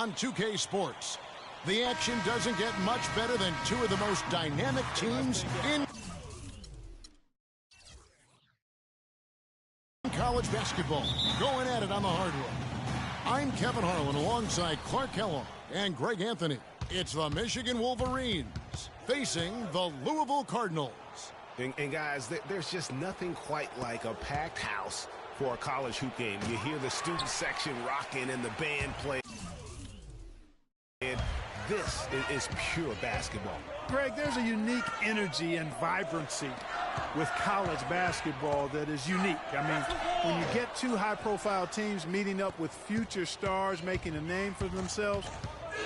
on 2K Sports. The action doesn't get much better than two of the most dynamic teams in college basketball, going at it on the hardwood. I'm Kevin Harlan alongside Clark Kellogg and Greg Anthony. It's the Michigan Wolverines facing the Louisville Cardinals. And guys, there's just nothing quite like a packed house for a college hoop game. You hear the student section rocking and the band playing. And this is pure basketball. Greg, there's a unique energy and vibrancy with college basketball that is unique. I mean, when you get two high-profile teams meeting up with future stars making a name for themselves,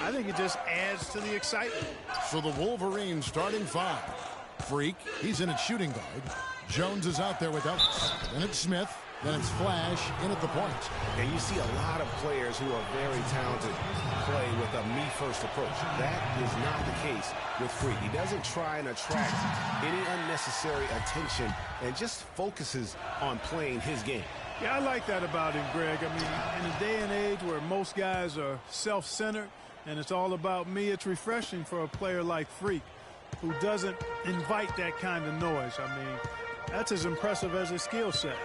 I think it just adds to the excitement. So the Wolverines starting five. Freak, he's in at shooting guard. Jones is out there with Ellis. Then it's Smith. Then it's Flash in at the point. And you see a lot of players who are very talented play with a me-first approach. That is not the case with Freak. He doesn't try and attract any unnecessary attention and just focuses on playing his game. Yeah, I like that about him, Greg. I mean, in a day and age where most guys are self-centered and it's all about me, it's refreshing for a player like Freak who doesn't invite that kind of noise. I mean, that's as impressive as his skill set.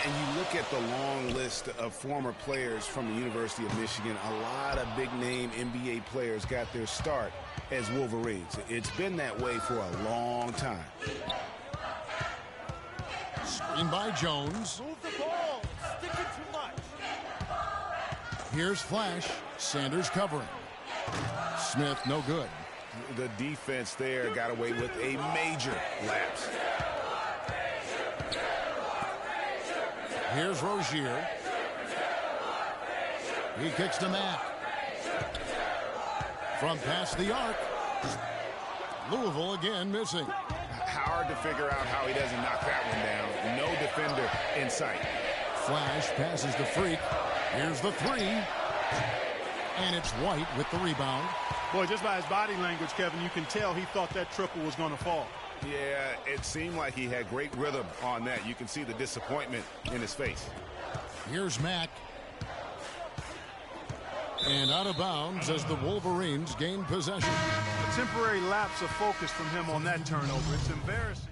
And you look at the long list of former players from the University of Michigan, a lot of big-name NBA players got their start as Wolverines. It's been that way for a long time. Screen by Jones. Move the ball. Stick it too much. Here's Flash. Sanders covering. Smith, no good. The defense there got away with a major lapse. Here's Rozier. He kicks to Mack. From past the arc. Louisville again missing. Hard to figure out how he doesn't knock that one down. No defender in sight. Flash passes to Freak. Here's the three. And it's White with the rebound. Boy, just by his body language, Kevin, you can tell he thought that triple was going to fall. Yeah, it seemed like he had great rhythm on that. You can see the disappointment in his face. Here's Mack. And out of bounds as the Wolverines gain possession. A temporary lapse of focus from him on that turnover. It's embarrassing.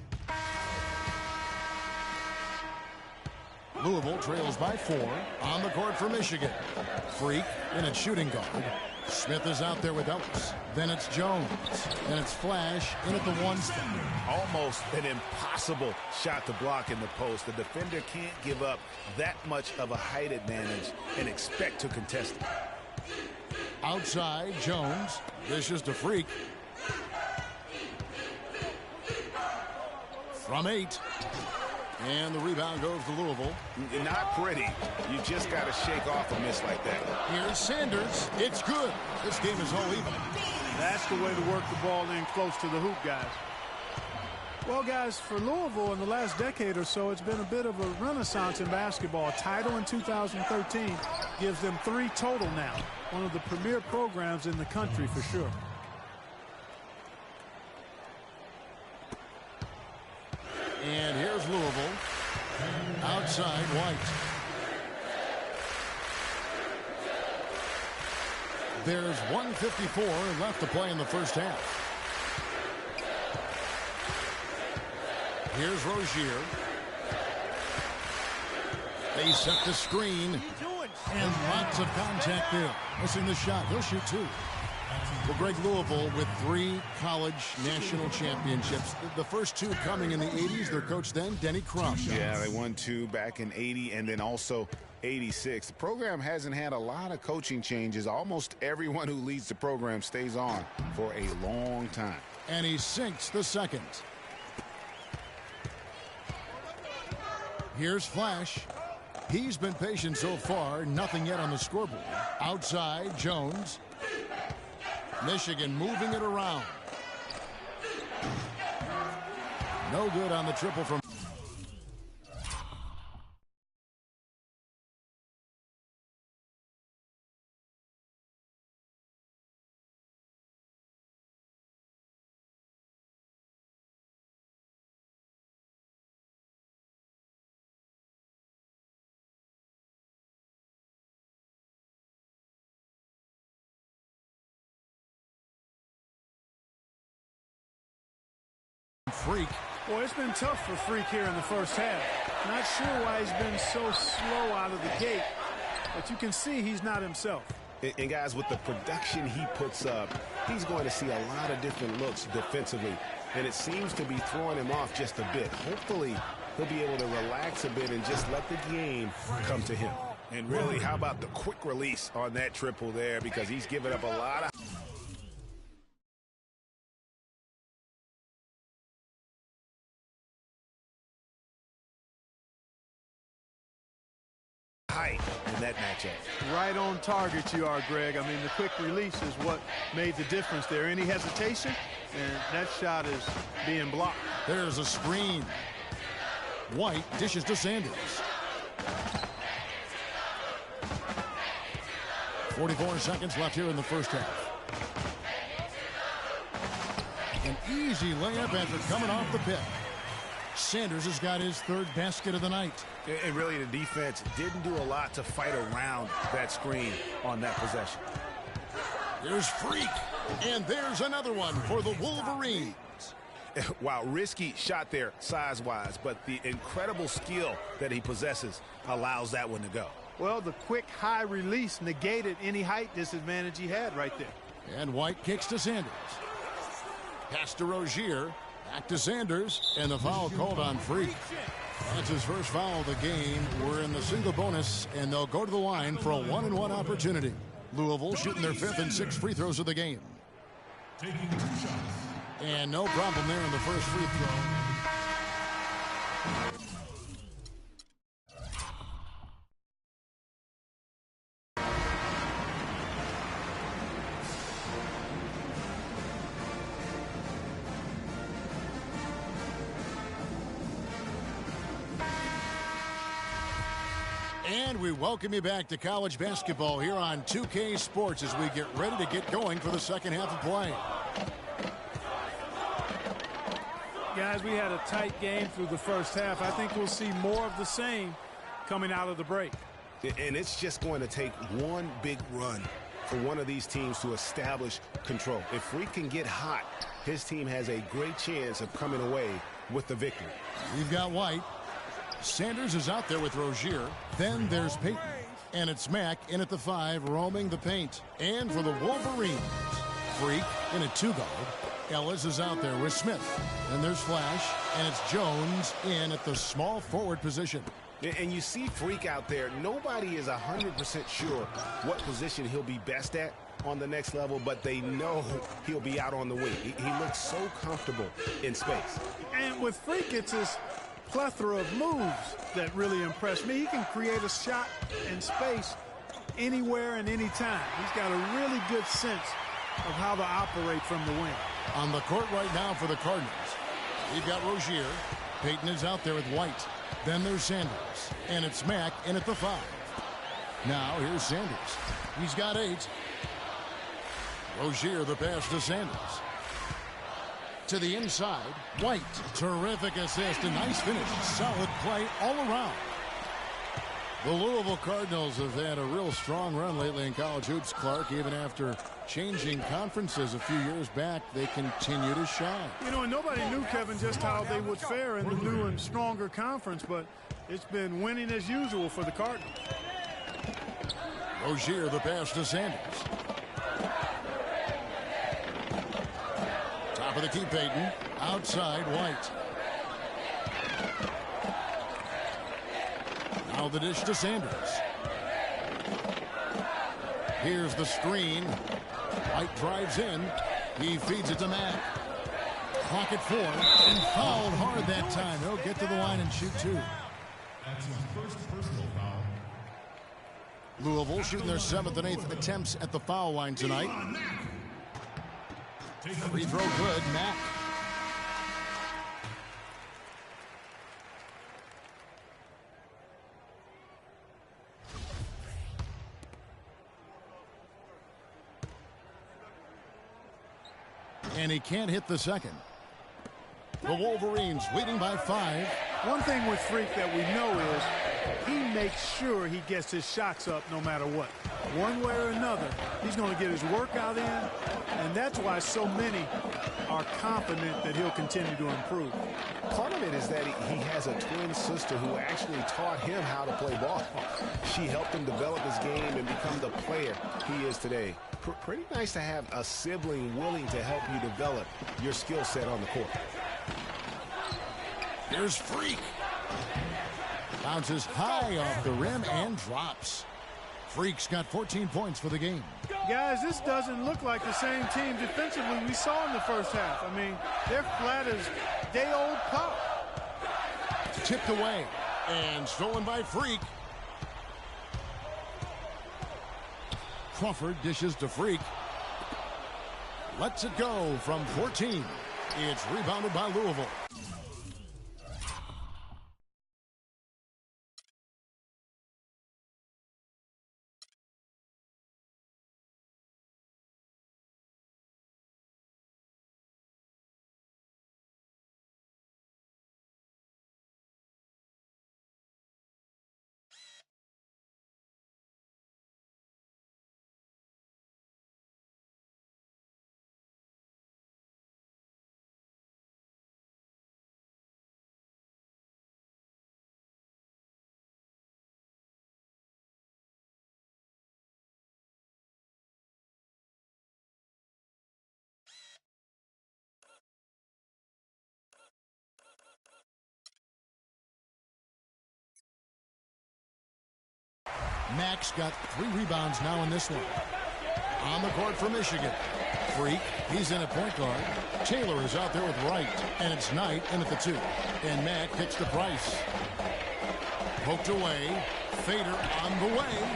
Louisville trails by 4 on the court for Michigan. Freak in at shooting guard. Smith is out there with Ellis. Then it's Jones. Then it's Flash in at the 1 spot. Almost an impossible shot to block in the post. The defender can't give up that much of a height advantage and expect to contest it. Outside, Jones. Dishes to Freak. From 8. And the rebound goes to Louisville. Not pretty. You just got to shake off a miss like that. Here's Sanders. It's good. This game is all even. That's the way to work the ball in close to the hoop, guys. Well, guys, for Louisville in the last decade or so, it's been a bit of a renaissance in basketball. A title in 2013 gives them 3 total now. One of the premier programs in the country for sure. And here's Louisville. Outside, White. There's 1:54 left to play in the first half. Here's Rozier. They set the screen. And lots of contact there. Missing the shot. He'll shoot 2. Well, Greg, Louisville with 3 college national championships. The first 2 coming in the 80s. Their coach then, Denny Crum. Yeah, they won 2 back in 80 and then also 86. The program hasn't had a lot of coaching changes. Almost everyone who leads the program stays on for a long time. And he sinks the second. Here's Flash. He's been patient so far. Nothing yet on the scoreboard. Outside, Jones. Michigan moving it around. No good on the triple from Well, it's been tough for Freak here in the first half. Not sure why he's been so slow out of the gate, but you can see he's not himself. And guys, with the production he puts up, he's going to see a lot of different looks defensively, and it seems to be throwing him off just a bit. Hopefully, he'll be able to relax a bit and just let the game come to him. And really, how about the quick release on that triple there, because he's given up a lot of height in that matchup. Right on target you are, Greg. I mean, the quick release is what made the difference there. Any hesitation, and that shot is being blocked. There's a screen. White dishes to Sanders. 44 seconds left here in the first half. An easy layup after coming off the pick. Sanders has got his third basket of the night. And really, the defense didn't do a lot to fight around that screen on that possession. There's Freak, and there's another one for the Wolverines. Wow, risky shot there size-wise, but the incredible skill that he possesses allows that one to go. Well, the quick high release negated any height disadvantage he had right there. And White kicks to Sanders. Pass to Rozier. Back to Sanders, and the foul called on Freak. That's his first foul of the game. We're in the single bonus, and they'll go to the line for a 1-and-1 opportunity. Louisville shooting their 5th and 6th free throws of the game. And no problem there in the first free throw. And we welcome you back to college basketball here on 2K Sports as we get ready to get going for the second half of play. Guys, we had a tight game through the first half. I think we'll see more of the same coming out of the break. And it's just going to take one big run for one of these teams to establish control. If Freak can get hot, his team has a great chance of coming away with the victory. We've got White. Sanders is out there with Rozier. Then there's Payton. And it's Mack in at the 5, roaming the paint. And for the Wolverines, Freak in a 2-guard. Ellis is out there with Smith. And there's Flash. And it's Jones in at the small forward position. And you see Freak out there. Nobody is 100% sure what position he'll be best at on the next level, but they know he'll be out on the wing. He looks so comfortable in space. And with Freak, it's his plethora of moves that really impressed me. He can create a shot in space anywhere and anytime. He's got a really good sense of how to operate from the wing. On the court right now for the Cardinals, we've got Rozier. Payton is out there with White. Then there's Sanders. And it's Mack in at the 5. Now here's Sanders. He's got 8. Rozier the pass to Sanders. To the inside, White. Terrific assist, a nice finish. Solid play all around. The Louisville Cardinals have had a real strong run lately in college hoops, Clark. Even after changing conferences a few years back, they continue to shine. You know, and nobody knew, Kevin, just how they would fare in the new and stronger conference, but it's been winning as usual for the Cardinals. Rozier the pass to Sanders. Top of the key, Payton. Outside, White. Now the dish to Sanders. Here's the screen. White drives in. He feeds it to Mack. Clock at 4. And fouled hard that time. He'll get to the line and shoot 2. That's his first personal foul. Louisville shooting their 7th and 8th attempts at the foul line tonight. Free throw good, Mack. And he can't hit the second. The Wolverines leading by 5. One thing with Freak that we know is he makes sure he gets his shots up no matter what. One way or another, he's going to get his workout in, and that's why so many are confident that he'll continue to improve. Part of it is that he has a twin sister who actually taught him how to play ball. She helped him develop his game and become the player he is today. Pretty nice to have a sibling willing to help you develop your skill set on the court. Here's Freak. Bounces high off the rim and drops. Freak's got 14 points for the game. Guys, this doesn't look like the same team defensively we saw in the first half. I mean, they're flat as day-old pop. Tipped away and stolen by Freak. Crawford dishes to Freak. Lets it go from 14. It's rebounded by Louisville. Max got 3 rebounds now in this one. On the court for Michigan. Freak, he's in at point guard. Taylor is out there with Wright, and it's Knight in at the 2. And Mack kicks to Price. Poked away. Fader on the way.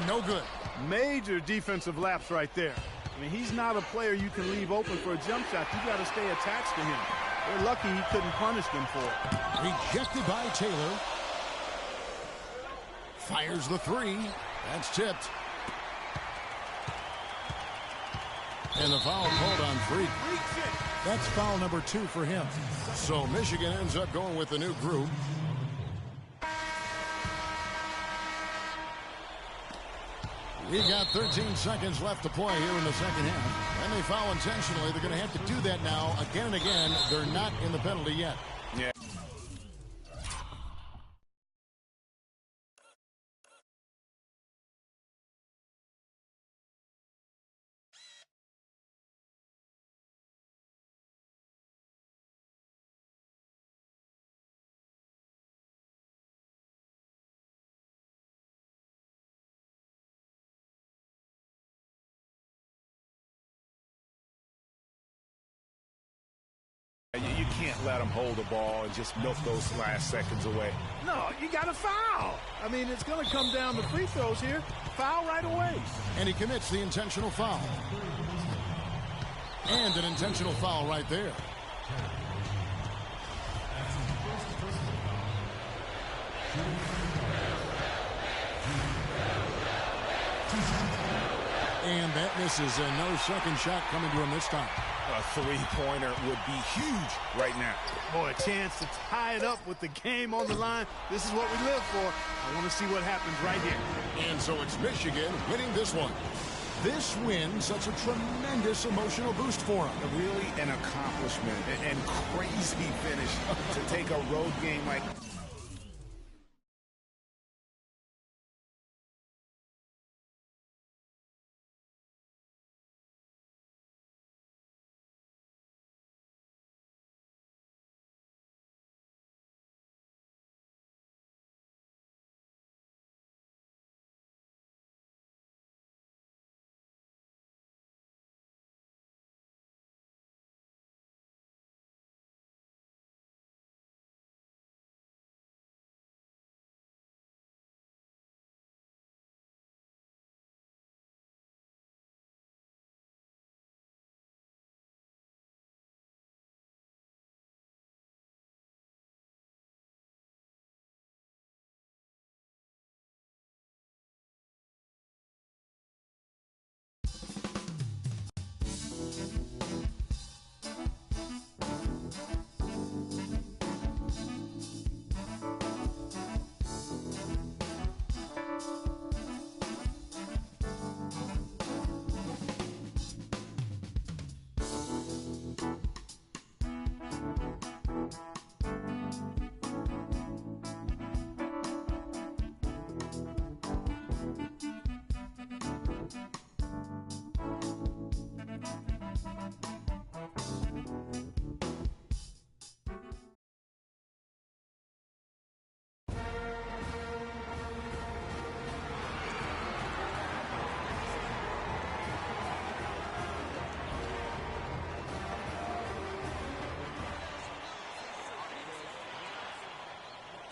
No good. Major defensive lapse right there. I mean, he's not a player you can leave open for a jump shot. You got to stay attached to him. They're lucky he couldn't punish them for it. Rejected by Taylor. Fires the 3. That's tipped. And the foul called on Freak. That's foul number 2 for him. So Michigan ends up going with the new group. We got 13 seconds left to play here in the second half. And they foul intentionally. They're going to have to do that now again and again. They're not in the penalty yet. Yeah. You can't let them hold the ball and just milk those last seconds away. No, you got to foul. I mean, it's going to come down to free throws here. Foul right away. And he commits the intentional foul. And an intentional foul right there. And that misses, and no second shot coming to him this time. A three-pointer would be huge right now. Boy, a chance to tie it up with the game on the line. This is what we live for. I want to see what happens right here. And so it's Michigan winning this one. This win such a tremendous emotional boost for them. Really an accomplishment and crazy finish to take a road game like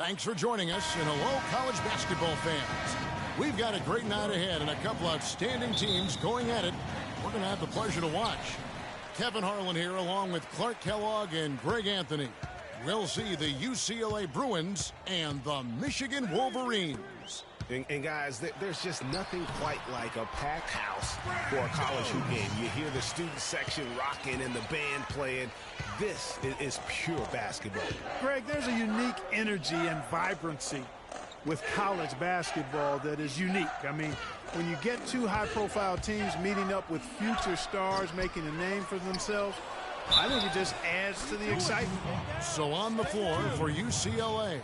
Thanks for joining us, and hello, college basketball fans. We've got a great night ahead and a couple outstanding teams going at it. We're going to have the pleasure to watch. Kevin Harlan here along with Clark Kellogg and Greg Anthony. We'll see the UCLA Bruins and the Michigan Wolverines. And guys, there's just nothing quite like a packed house for a college hoop game. You hear the student section rocking and the band playing. This is pure basketball. Greg, there's a unique energy and vibrancy with college basketball that is unique. I mean, when you get two high-profile teams meeting up with future stars making a name for themselves, I think it just adds to the excitement. So on the floor for UCLA,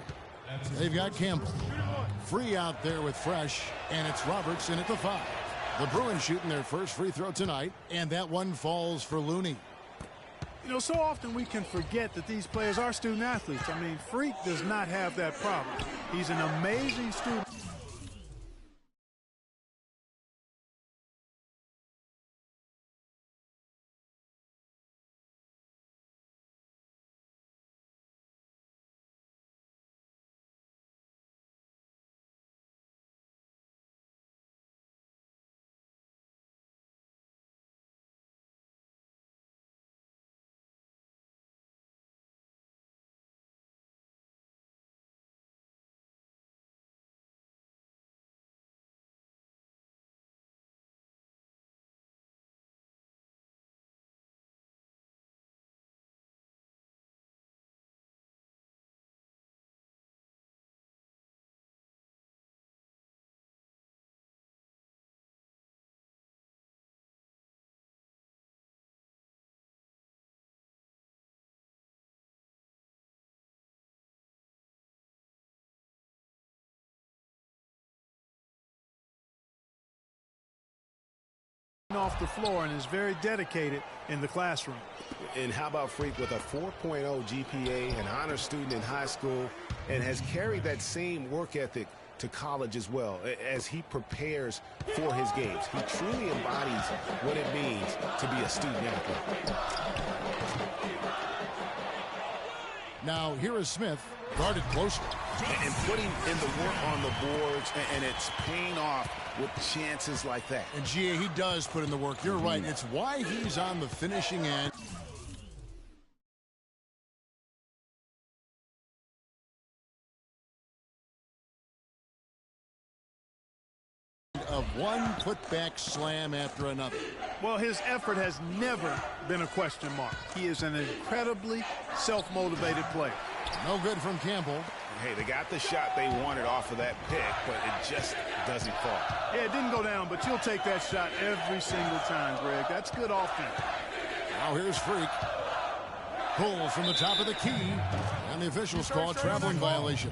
they've got Campbell. Free out there with Fresh, and it's Roberts in at the 5. The Bruins shooting their first free throw tonight, and that one falls for Looney. You know, so often we can forget that these players are student athletes. I mean, Freak does not have that problem. He's an amazing student. Off the floor and is very dedicated in the classroom. And how about Freak with a 4.0 GPA, an honor student in high school, and has carried that same work ethic to college as well as he prepares for his games. He truly embodies what it means to be a student athlete. Now here is Smith, guarded closely. And putting in the work on the boards, and it's paying off with chances like that. And GA, he does put in the work. You're right. It's why he's on the finishing end. Of one putback slam after another. Well, his effort has never been a question mark. He is an incredibly self-motivated player. No good from Campbell. Hey, they got the shot they wanted off of that pick, but it just doesn't fall. Yeah, it didn't go down, but you'll take that shot every single time, Greg. That's good offense. Now here's Freak. Pull from the top of the key, and the officials call a traveling violation.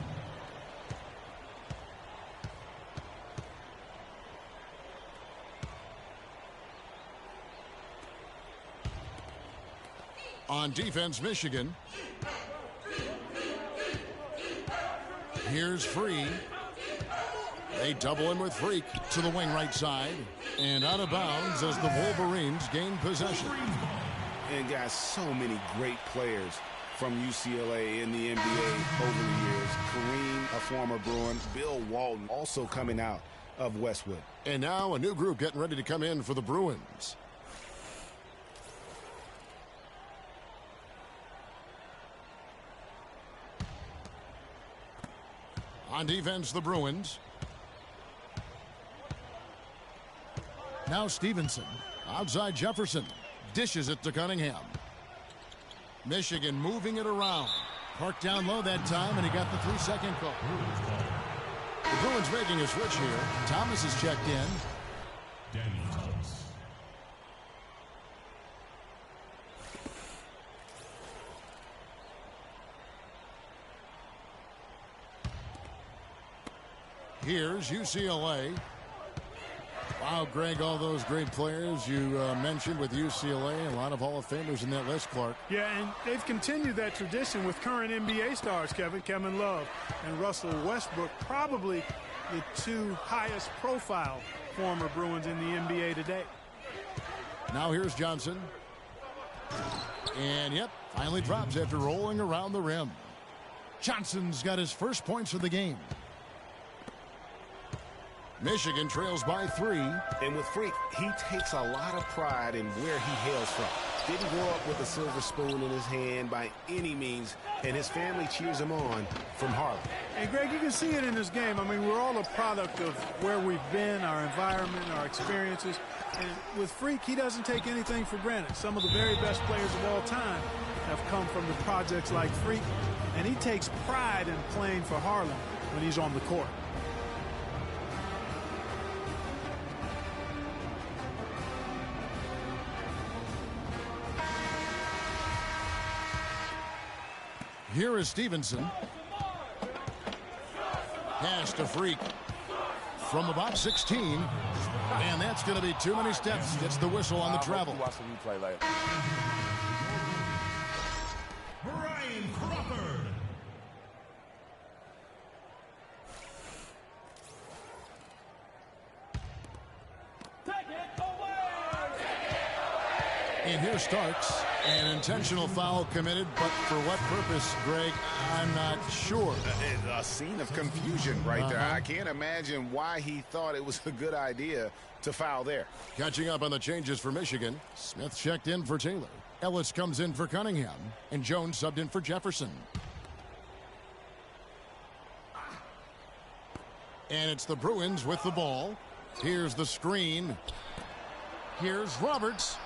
On defense, Michigan. Here's Free. They double him with Freak to the wing right side. And out of bounds as the Wolverines gain possession. And guys, so many great players from UCLA in the NBA over the years. Kareem, a former Bruin. Bill Walton also coming out of Westwood. And now a new group getting ready to come in for the Bruins. On defense, the Bruins. Now Stevenson. Outside Jefferson. Dishes it to Cunningham. Michigan moving it around. Parked down low that time, and he got the 3-second call. The Bruins making a switch here. Thomas is checked in. Daniel Thomas. Here's UCLA. Wow, Greg, all those great players you mentioned with UCLA. A lot of Hall of Famers in that list, Clark. Yeah, and they've continued that tradition with current NBA stars, Kevin Love and Russell Westbrook, probably the two highest profile former Bruins in the NBA today. Now here's Johnson. And, yep, finally drops after rolling around the rim. Johnson's got his first points of the game. Michigan trails by 3. And with Freak, he takes a lot of pride in where he hails from. Didn't grow up with a silver spoon in his hand by any means, and his family cheers him on from Harlem. And Greg, you can see it in this game. I mean, we're all a product of where we've been, our environment, our experiences. And with Freak, he doesn't take anything for granted. Some of the very best players of all time have come from the projects like Freak, and he takes pride in playing for Harlem when he's on the court. Here is Stevenson. Pass to Freak from about 16. And that's going to be too many steps. Gets the whistle on the travel. Watch the replay later. Brian Crawford. And here Starks. An intentional foul committed, but for what purpose, Greg, I'm not sure. A scene of confusion right there. I can't imagine why he thought it was a good idea to foul there. Catching up on the changes for Michigan. Smith checked in for Taylor. Ellis comes in for Cunningham. And Jones subbed in for Jefferson. And it's the Bruins with the ball. Here's the screen. Here's Roberts.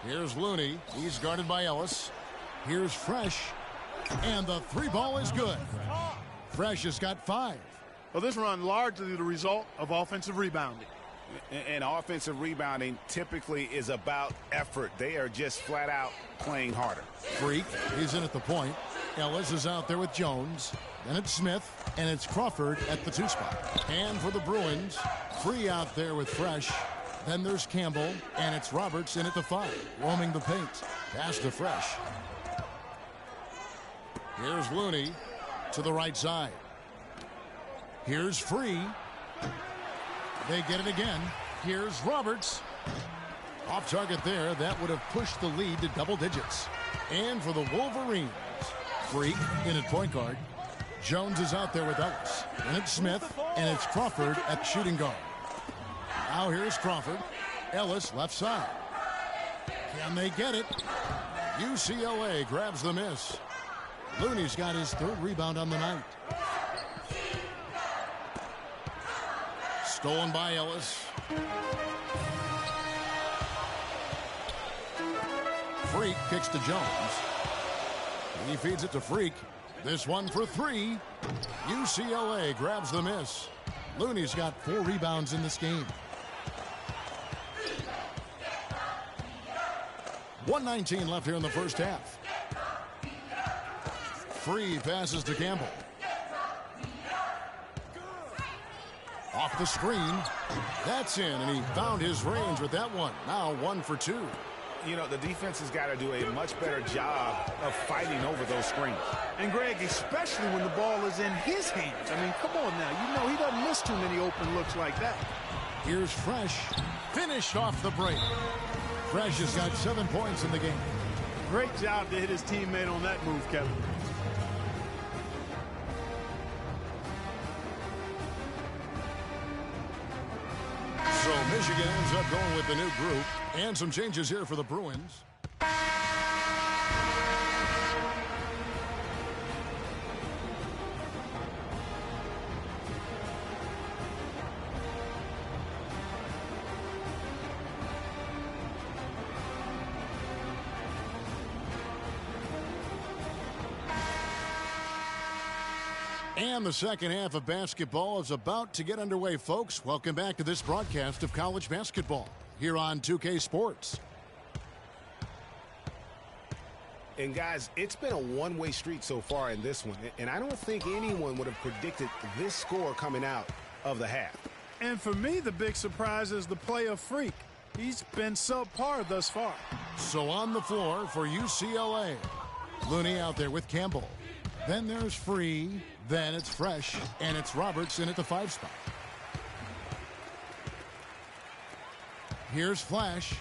Here's Looney. He's guarded by Ellis. Here's Fresh. And the 3 ball is good. Fresh has got 5. Well, this run largely the result of offensive rebounding. And offensive rebounding typically is about effort. They are just flat out playing harder. Freak is in at the point. Ellis is out there with Jones. Then it's Smith. And it's Crawford at the 2 spot. And for the Bruins, Free out there with Fresh. Then there's Campbell, and it's Roberts in at the 5, roaming the paint. Pass to Fresh. Here's Looney to the right side. Here's Free. They get it again. Here's Roberts. Off target there. That would have pushed the lead to double digits. And for the Wolverines, Freak in at point guard. Jones is out there with Ellis. And it's Smith, and it's Crawford at shooting guard. Now here's Crawford. Ellis left side. Can they get it? UCLA grabs the miss. Looney's got his 3rd rebound on the night. Stolen by Ellis. Freak kicks to Jones. He feeds it to Freak. This one for 3. UCLA grabs the miss. Looney's got 4 rebounds in this game. 1:19 left here in the first half. Free passes to Campbell. Off the screen. That's in, and he found his range with that one. Now 1 for 2. You know, the defense has got to do a much better job of fighting over those screens. And Greg, especially when the ball is in his hands. I mean, come on now. You know he doesn't miss too many open looks like that. Here's Fresh. Finished off the break. Fresh has got 7 points in the game. Great job to hit his teammate on that move, Kevin. So Michigan ends up going with the new group. And some changes here for the Bruins. And the second half of basketball is about to get underway, folks. Welcome back to this broadcast of college basketball here on 2K Sports. And guys, it's been a one-way street so far in this one. And I don't think anyone would have predicted this score coming out of the half. And for me, the big surprise is the play of Freak. He's been subpar thus far. So on the floor for UCLA. Looney out there with Campbell. Then there's Free. Then it's Fresh. And it's Roberts in at the 5 spot. Here's Flash.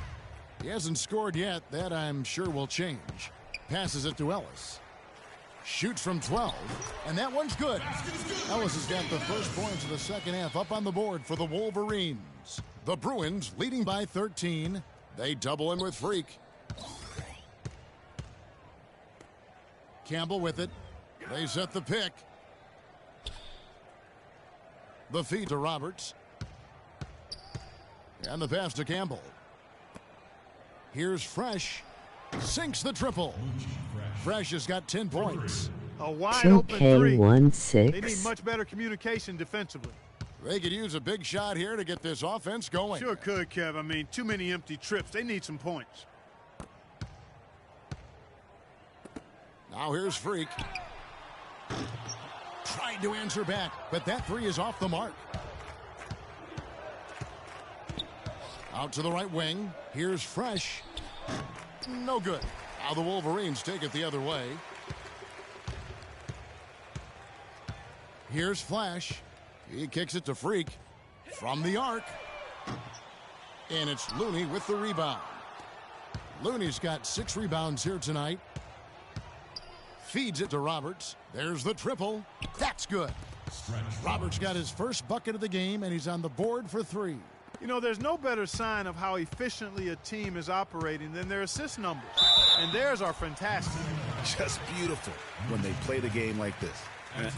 He hasn't scored yet. That I'm sure will change. Passes it to Ellis. Shoots from 12, and that one's good. Ellis has got the first points of the second half up on the board for the Wolverines. The Bruins leading by 13. They double in with Freak. Campbell with it. They set the pick. The feed to Roberts. And the pass to Campbell. Here's Fresh. Sinks the triple. Fresh has got 10 points. A wide open three. 2K16. They need much better communication defensively. They could use a big shot here to get this offense going. Sure could, Kev. I mean, too many empty trips. They need some points. Now here's Freak. Tried to answer back, but that three is off the mark. Out to the right wing. Here's Fresh. No good. Now the Wolverines take it the other way. Here's Flash. He kicks it to Freak from the arc. And it's Looney with the rebound. Looney's got 6 rebounds here tonight. Feeds it to Roberts. There's the triple. That's good. Roberts got his first bucket of the game, and he's on the board for 3. You know, there's no better sign of how efficiently a team is operating than their assist numbers. And theirs are fantastic. Just beautiful when they play the game like this.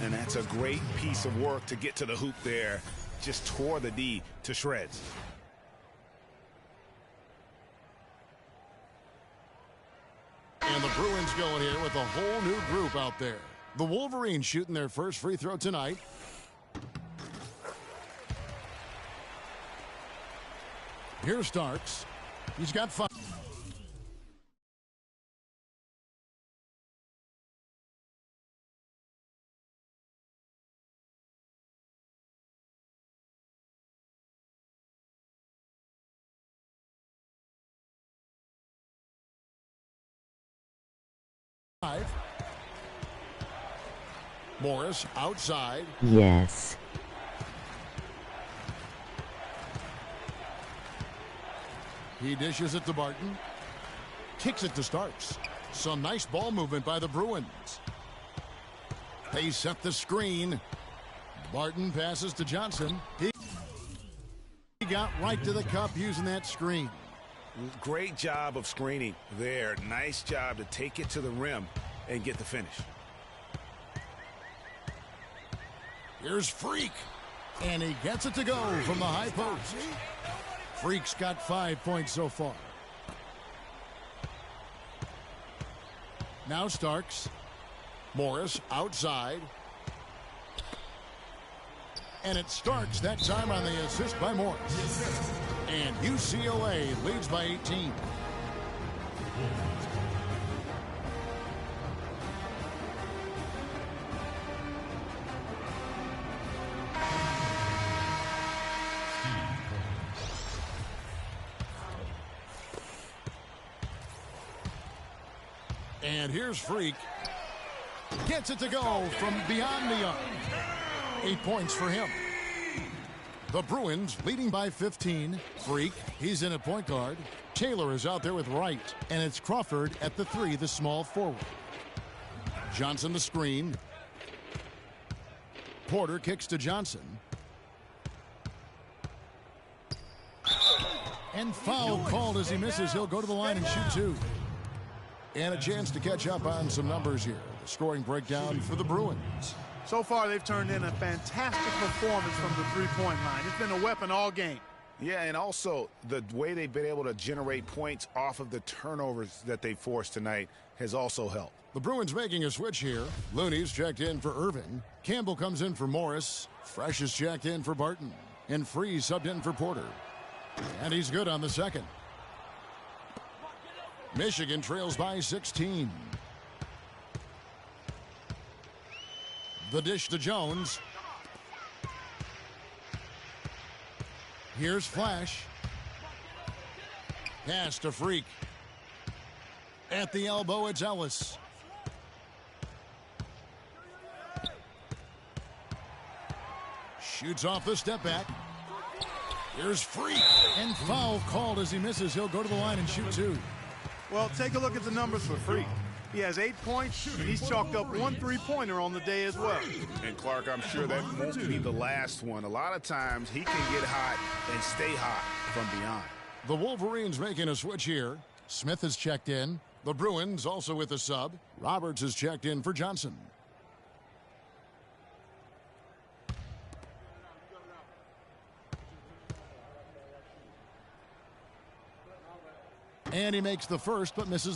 And that's a great piece of work to get to the hoop there. Just tore the D to shreds. And the Bruins going here with a whole new group out there. The Wolverines shooting their first free throw tonight. Here's Starks. He's got 5. Morris outside. Yes. He dishes it to Barton. Kicks it to Starks. Some nice ball movement by the Bruins. They set the screen. Barton passes to Johnson. He got right to the cup using that screen. Great job of screening there. Nice job to take it to the rim and get the finish. Here's Freak. And he gets it to go from the high post. Freak's got 5 points so far. Now Starks. Morris outside. And it's Starks that time on the assist by Morris. And UCLA leads by 18. And here's Freak. Gets it to go from beyond the arc. 8 points for him. The Bruins leading by 15. Freak, he's in a point guard. Taylor is out there with Wright. And it's Crawford at the 3, the small forward. Johnson the screen. Porter kicks to Johnson. And foul called as he misses. He'll go to the line and shoot 2. And a chance to catch up on some numbers here. The scoring breakdown for the Bruins. So far, they've turned in a fantastic performance from the three-point line. It's been a weapon all game. Yeah, and also the way they've been able to generate points off of the turnovers that they forced tonight has also helped. The Bruins making a switch here. Looney's checked in for Irving. Campbell comes in for Morris. Fresh is checked in for Barton. And Freeze subbed in for Porter. And he's good on the second. Michigan trails by 16. The dish to Jones. Here's Flash. Pass to Freak. At the elbow, it's Ellis. Shoots off the step back. Here's Freak. And foul called as he misses. He'll go to the line and shoot 2. Well, take a look at the numbers for Freak. He has 8 points, and he's chalked up 1 3-pointer on the day as well. And Clark, I'm sure that won't be the last one. A lot of times he can get hot and stay hot from beyond. The Wolverines making a switch here. Smith has checked in. The Bruins also with a sub. Roberts has checked in for Johnson. And he makes the first, but misses.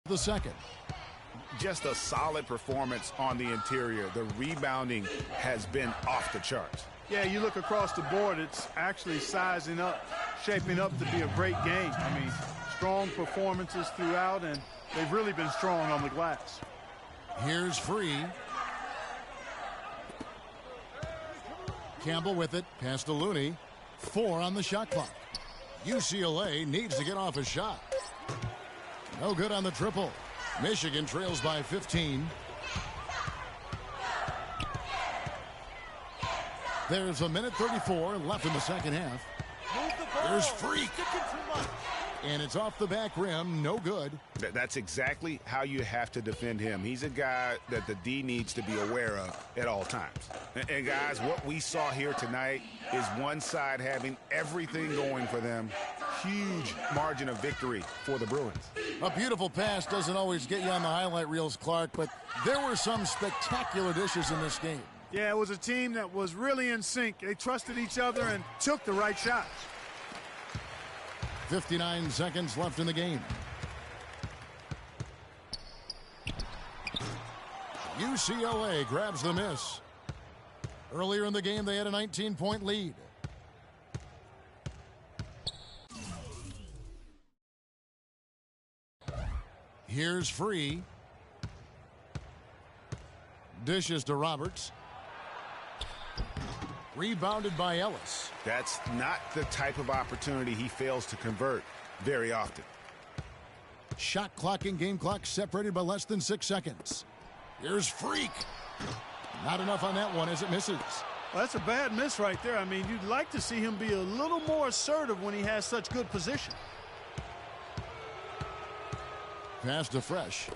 The second. Just a solid performance on the interior. The rebounding has been off the charts. Yeah, you look across the board, it's actually sizing up, shaping up to be a great game. I mean, strong performances throughout, and they've really been strong on the glass. Here's Free. Campbell with it. Pass to Looney. 4 on the shot clock. UCLA needs to get off a shot. No good on the triple. Michigan trails by 15. There's a minute 34 left in the second half. There's Freak. And it's off the back rim. No good. That's exactly how you have to defend him. He's a guy that the D needs to be aware of at all times. And guys, what we saw here tonight is one side having everything going for them. Huge margin of victory for the Bruins. A beautiful pass doesn't always get you on the highlight reels, Clark, but there were some spectacular dishes in this game. Yeah, it was a team that was really in sync. They trusted each other and took the right shots. 59 seconds left in the game. UCLA grabs the miss. Earlier in the game, they had a 19-point lead. Here's Free. Dishes to Roberts. Rebounded by Ellis. That's not the type of opportunity he fails to convert very often. Shot clock and game clock separated by less than 6 seconds. Here's Freak. Not enough on that one as it misses. Well, that's a bad miss right there. I mean, you'd like to see him be a little more assertive when he has such good position. Pass to Fresh.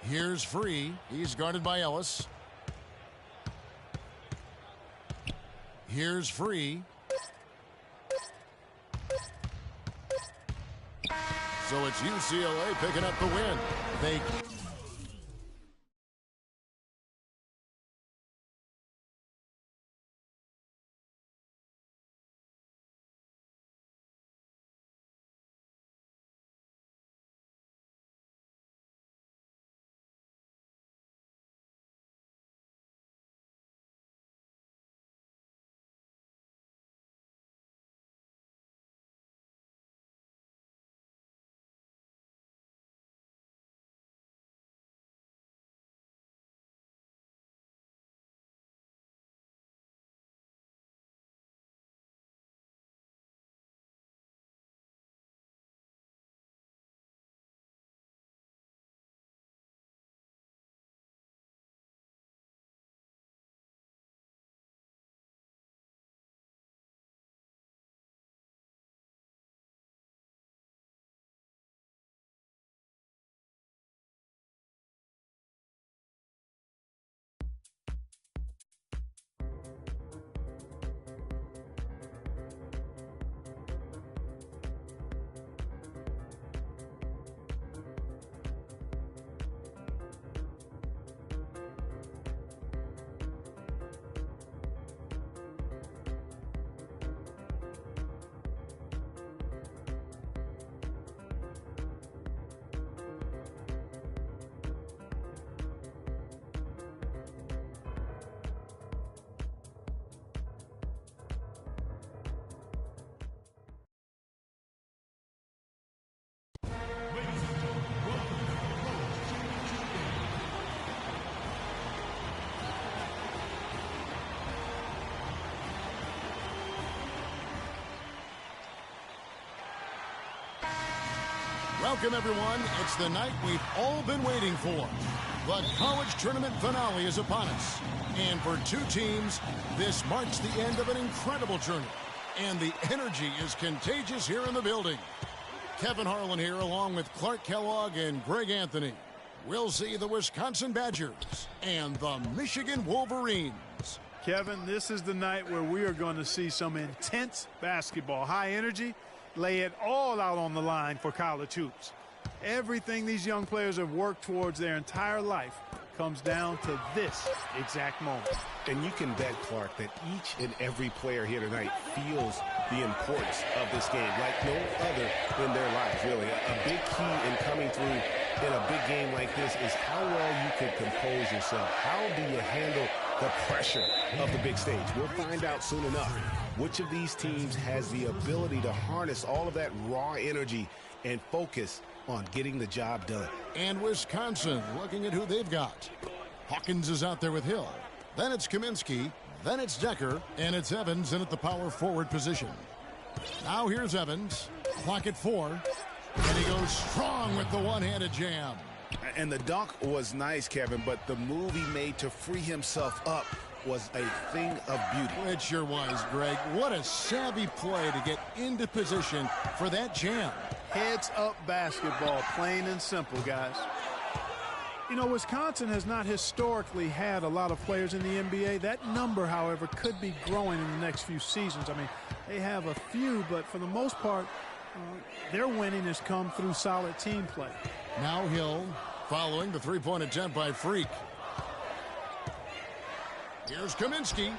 Here's Free. He's guarded by Ellis. Here's Free. So it's UCLA picking up the win. They Welcome, everyone. It's the night we've all been waiting for. The college tournament finale is upon us. And for two teams, this marks the end of an incredible journey. And the energy is contagious here in the building. Kevin Harlan here along with Clark Kellogg and Greg Anthony. We'll see the Wisconsin Badgers and the Michigan Wolverines. Kevin, this is the night where we are going to see some intense basketball. High energy, lay it all out on the line for college hoops. Everything these young players have worked towards their entire life comes down to this exact moment. And you can bet, Clark, that each and every player here tonight feels the importance of this game like no other in their lives, really. A big key in coming through in a big game like this is how well you can compose yourself. How do you handle the pressure of the big stage? We'll find out soon enough which of these teams has the ability to harness all of that raw energy and focus on getting the job done. And Wisconsin looking at who they've got. Hawkins is out there with Hill. Then it's Kaminsky. Then it's Decker. And it's Evans in at the power forward position. Now here's Evans. Clock at 4. And he goes strong with the one-handed jam. And the dunk was nice, Kevin, but the move he made to free himself up was a thing of beauty. It sure was, Greg. What a savvy play to get into position for that jam. Heads-up basketball, plain and simple, guys. You know, Wisconsin has not historically had a lot of players in the NBA. That number, however, could be growing in the next few seasons. I mean, they have a few, but for the most part, their winning has come through solid team play. Now Hill following the three-point attempt by Freak. Here's Kaminsky.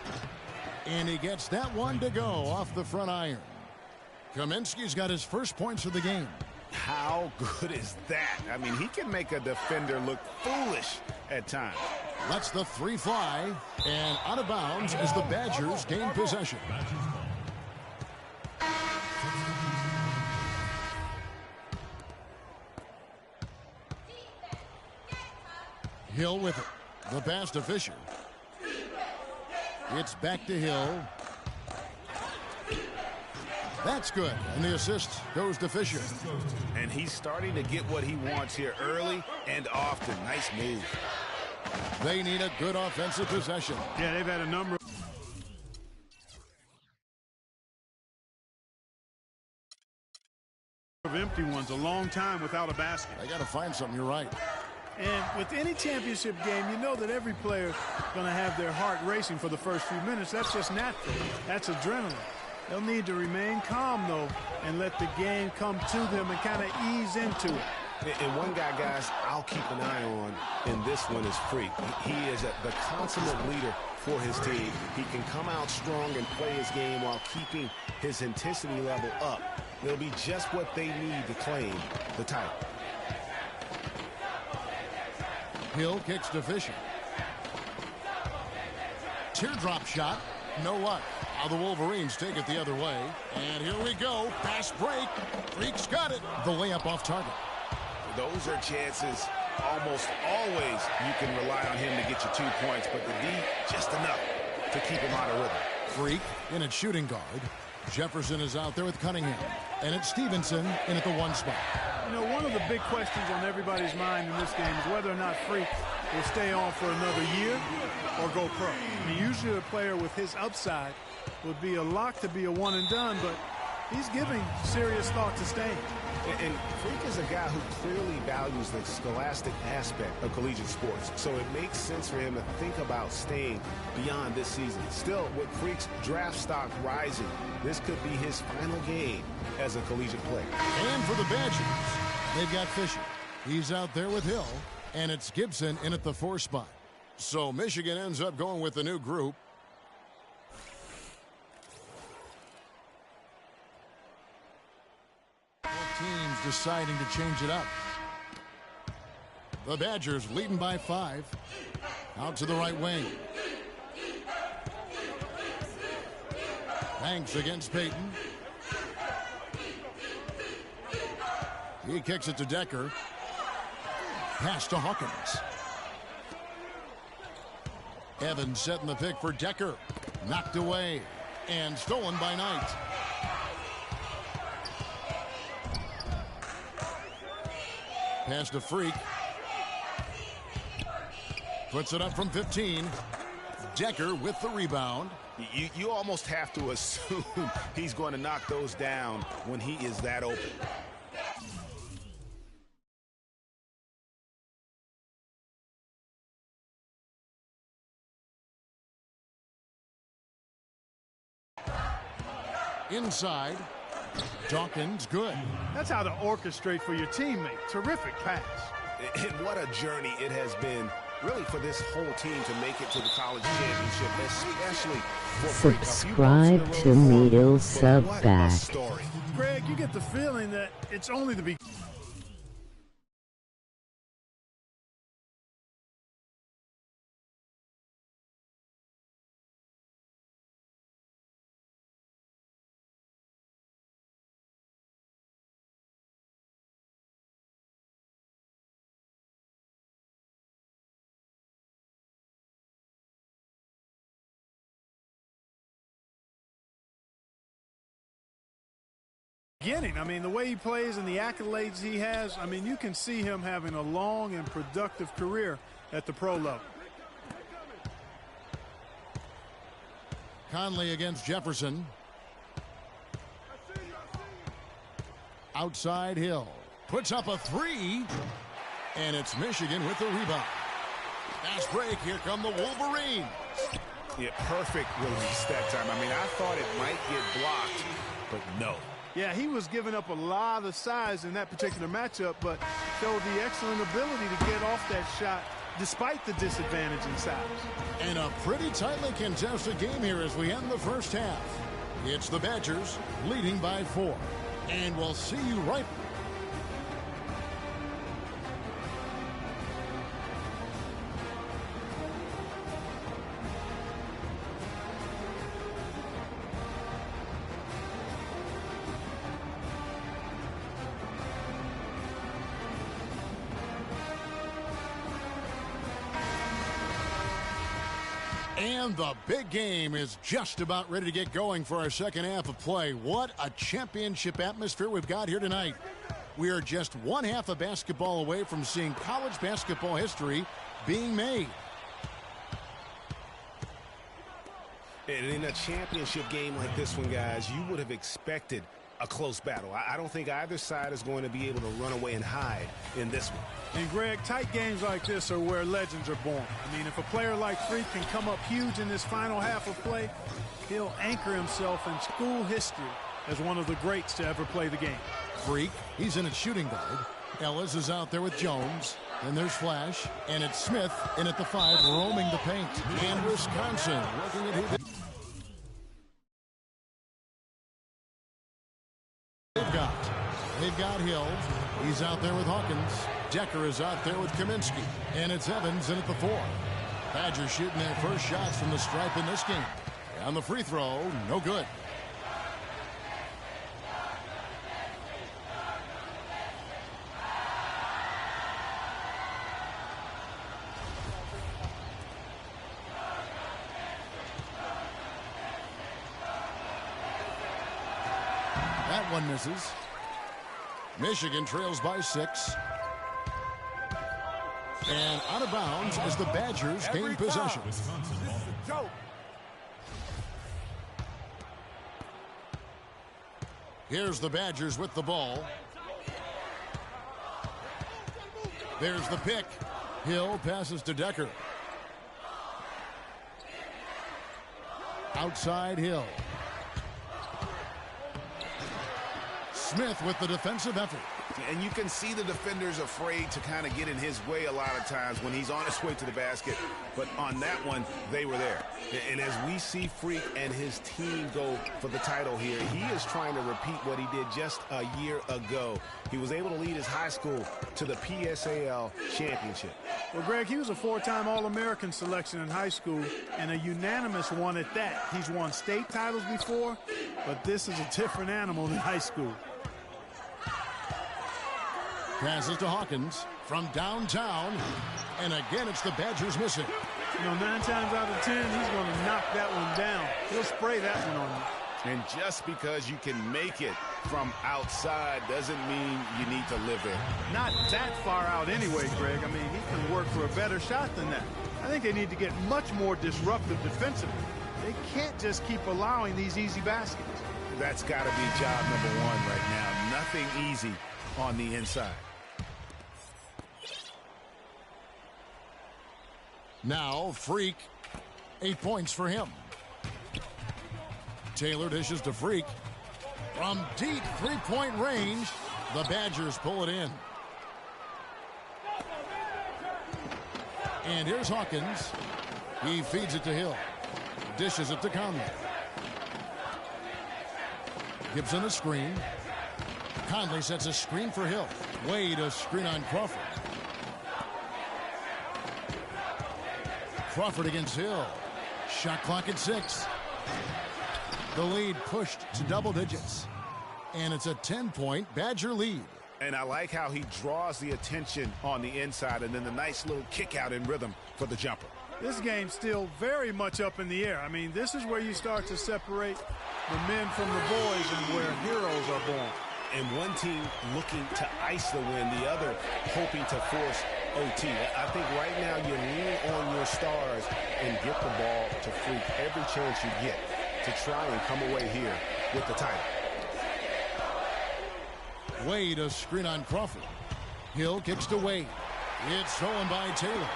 And he gets that one to go off the front iron. Kaminsky's got his first points of the game. How good is that? I mean, he can make a defender look foolish at times. Lets the three fly. And out of bounds as the Badgers gain possession. Hill with it. The pass to Fisher. It's back to Hill. That's good. And the assist goes to Fisher. And he's starting to get what he wants here early and often. Nice move. They need a good offensive possession. Yeah, they've had a number of empty ones, a long time without a basket. They got to find something. You're right. And with any championship game, you know that every player is going to have their heart racing for the first few minutes. That's just natural. That's adrenaline. They'll need to remain calm, though, and let the game come to them and kind of ease into it. And one guy, guys, I'll keep an eye on in this one is Freak. He is the consummate leader for his team. He can come out strong and play his game while keeping his intensity level up. It'll be just what they need to claim the title. Hill kicks to Fisher. Teardrop shot. No luck. Now the Wolverines take it the other way. And here we go. Fast break. Freak's got it. The layup off target. Those are chances almost always you can rely on him to get you 2 points, but the D just enough to keep him out of rhythm. Freak in at shooting guard. Jefferson is out there with Cunningham. And it's Stevenson in at the one spot. You know, one of the big questions on everybody's mind in this game is whether or not Freak will stay on for another year or go pro. I mean, usually a player with his upside would be a lock to be a one and done, but he's giving serious thought to staying. And Freak is a guy who clearly values the scholastic aspect of collegiate sports, so it makes sense for him to think about staying beyond this season. Still, with Freak's draft stock rising, this could be his final game as a collegiate player. And for the Badgers, they've got Fisher. He's out there with Hill, and it's Gibson in at the 4 spot. So Michigan ends up going with the new group. Teams deciding to change it up. The Badgers leading by 5. Out to the right wing. Banks against Payton. He kicks it to Decker. Pass to Hawkins. Evans setting the pick for Decker. Knocked away and stolen by Knight. Pass to Freak. Puts it up from 15. Decker with the rebound. You almost have to assume he's going to knock those down when he is that open. Inside. Dawkins, good. That's how to orchestrate for your teammate. Terrific pass. And what a journey it has been, really, for this whole team to make it to the college championship, especially for Subscribe to Needle Subback. Greg, you get the feeling that it's only the beginning. I mean, the way he plays and the accolades he has, I mean, you can see him having a long and productive career at the pro level. Conley against Jefferson. Outside Hill. Puts up a three. And it's Michigan with the rebound. Fast break. Here come the Wolverines. Yeah, perfect release that time. I mean, I thought it might get blocked, but no. Yeah, he was giving up a lot of size in that particular matchup, but showed the excellent ability to get off that shot despite the disadvantage in size. And a pretty tightly contested game here as we end the first half. It's the Badgers leading by 4. And we'll see you right back. And the big game is just about ready to get going for our second half of play. What a championship atmosphere we've got here tonight. We are just one half of basketball away from seeing college basketball history being made. And in a championship game like this one, guys, you would have expected a close battle. I don't think either side is going to be able to run away and hide in this one. And, Greg, tight games like this are where legends are born. I mean, if a player like Freak can come up huge in this final half of play, he'll anchor himself in school history as one of the greats to ever play the game. Freak, he's in at shooting guard. Ellis is out there with Jones. Then there's Flash, and it's Smith in at the 5, roaming the paint. And Wisconsin looking at who they've got Hill. He's out there with Hawkins. Decker is out there with Kaminsky. And it's Evans in at the 4. Badgers shooting their first shots from the stripe in this game. And the free throw, no good. That one misses. Michigan trails by 6. And out of bounds as the Badgers gain possession. Here's the Badgers with the ball. There's the pick. Hill passes to Decker. Outside Hill. Smith with the defensive effort. And you can see the defenders afraid to kind of get in his way a lot of times when he's on his way to the basket. But on that one, they were there. And as we see Freak and his team go for the title here, he is trying to repeat what he did just a year ago. He was able to lead his high school to the PSAL championship. Well, Greg, he was a 4-time All-American selection in high school and a unanimous one at that. He's won state titles before, but this is a different animal than high school. Passes to Hawkins from downtown. And again, it's the Badgers missing. You know, 9 times out of 10, he's going to knock that one down. He'll spray that one on you. And just because you can make it from outside doesn't mean you need to live there. Not that far out anyway, Greg. I mean, he can work for a better shot than that. I think they need to get much more disruptive defensively. They can't just keep allowing these easy baskets. That's got to be job number one right now. Nothing easy on the inside. Now, Freak, 8 points for him. Taylor dishes to Freak. From deep three-point range, the Badgers pull it in. And here's Hawkins. He feeds it to Hill. Dishes it to Conley. Gibson a screen. Conley sets a screen for Hill. Wade a screen on Crawford. Crawford against Hill. Shot clock at 6. The lead pushed to double digits. And it's a 10-point Badger lead. And I like how he draws the attention on the inside and then the nice little kick out in rhythm for the jumper. This game's still very much up in the air. I mean, this is where you start to separate the men from the boys and where heroes are born. And one team looking to ice the win, the other hoping to force OT. I think right now you lean on your stars and get the ball to Freak every chance you get to try and come away here with the title. Wade a screen on Crawford. Hill kicks to Wade. It's stolen by Taylor.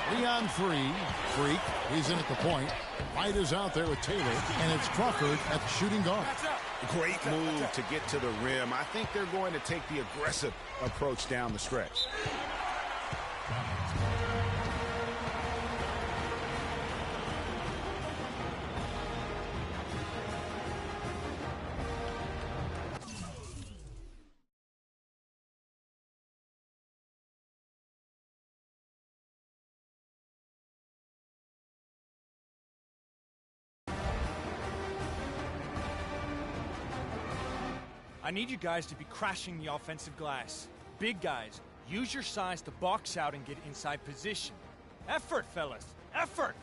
3-on-3. Freak, he's in at the point. White is out there with Taylor, and it's Crawford at the shooting guard. Great move to get to the rim. I think they're going to take the aggressive approach down the stretch. I need you guys to be crashing the offensive glass. Big guys, use your size to box out and get inside position. Effort, fellas, effort!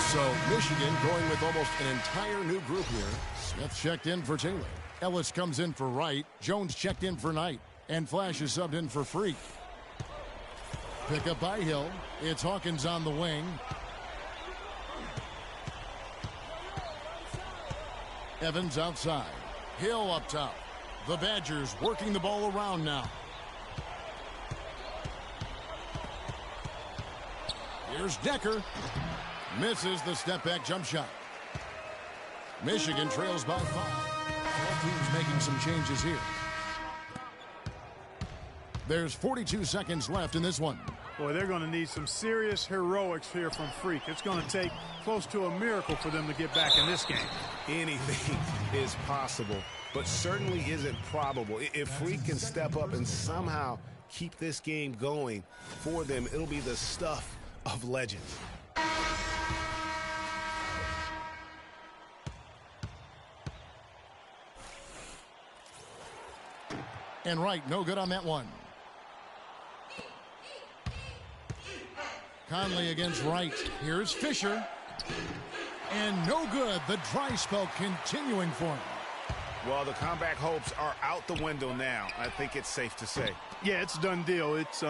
So Michigan going with almost an entire new group here. Smith checked in for Taylor. Ellis comes in for Wright. Jones checked in for Knight. And Flash is subbed in for Freak. Pick up by Hill. It's Hawkins on the wing. Evans outside. Hill up top. The Badgers working the ball around now. Here's Decker. Misses the step-back jump shot. Michigan trails by 5. Both teams making some changes here. There's 42 seconds left in this one. Boy, they're going to need some serious heroics here from Freak. It's going to take close to a miracle for them to get back in this game. Anything is possible, but certainly isn't probable. If Freak can step up and somehow keep this game going for them, it'll be the stuff of legends. And Wright, no good on that one. Conley against Wright. Here's Fisher. And no good. The dry spell continuing for him. Well, the comeback hopes are out the window now. I think it's safe to say. Yeah, it's a done deal. It's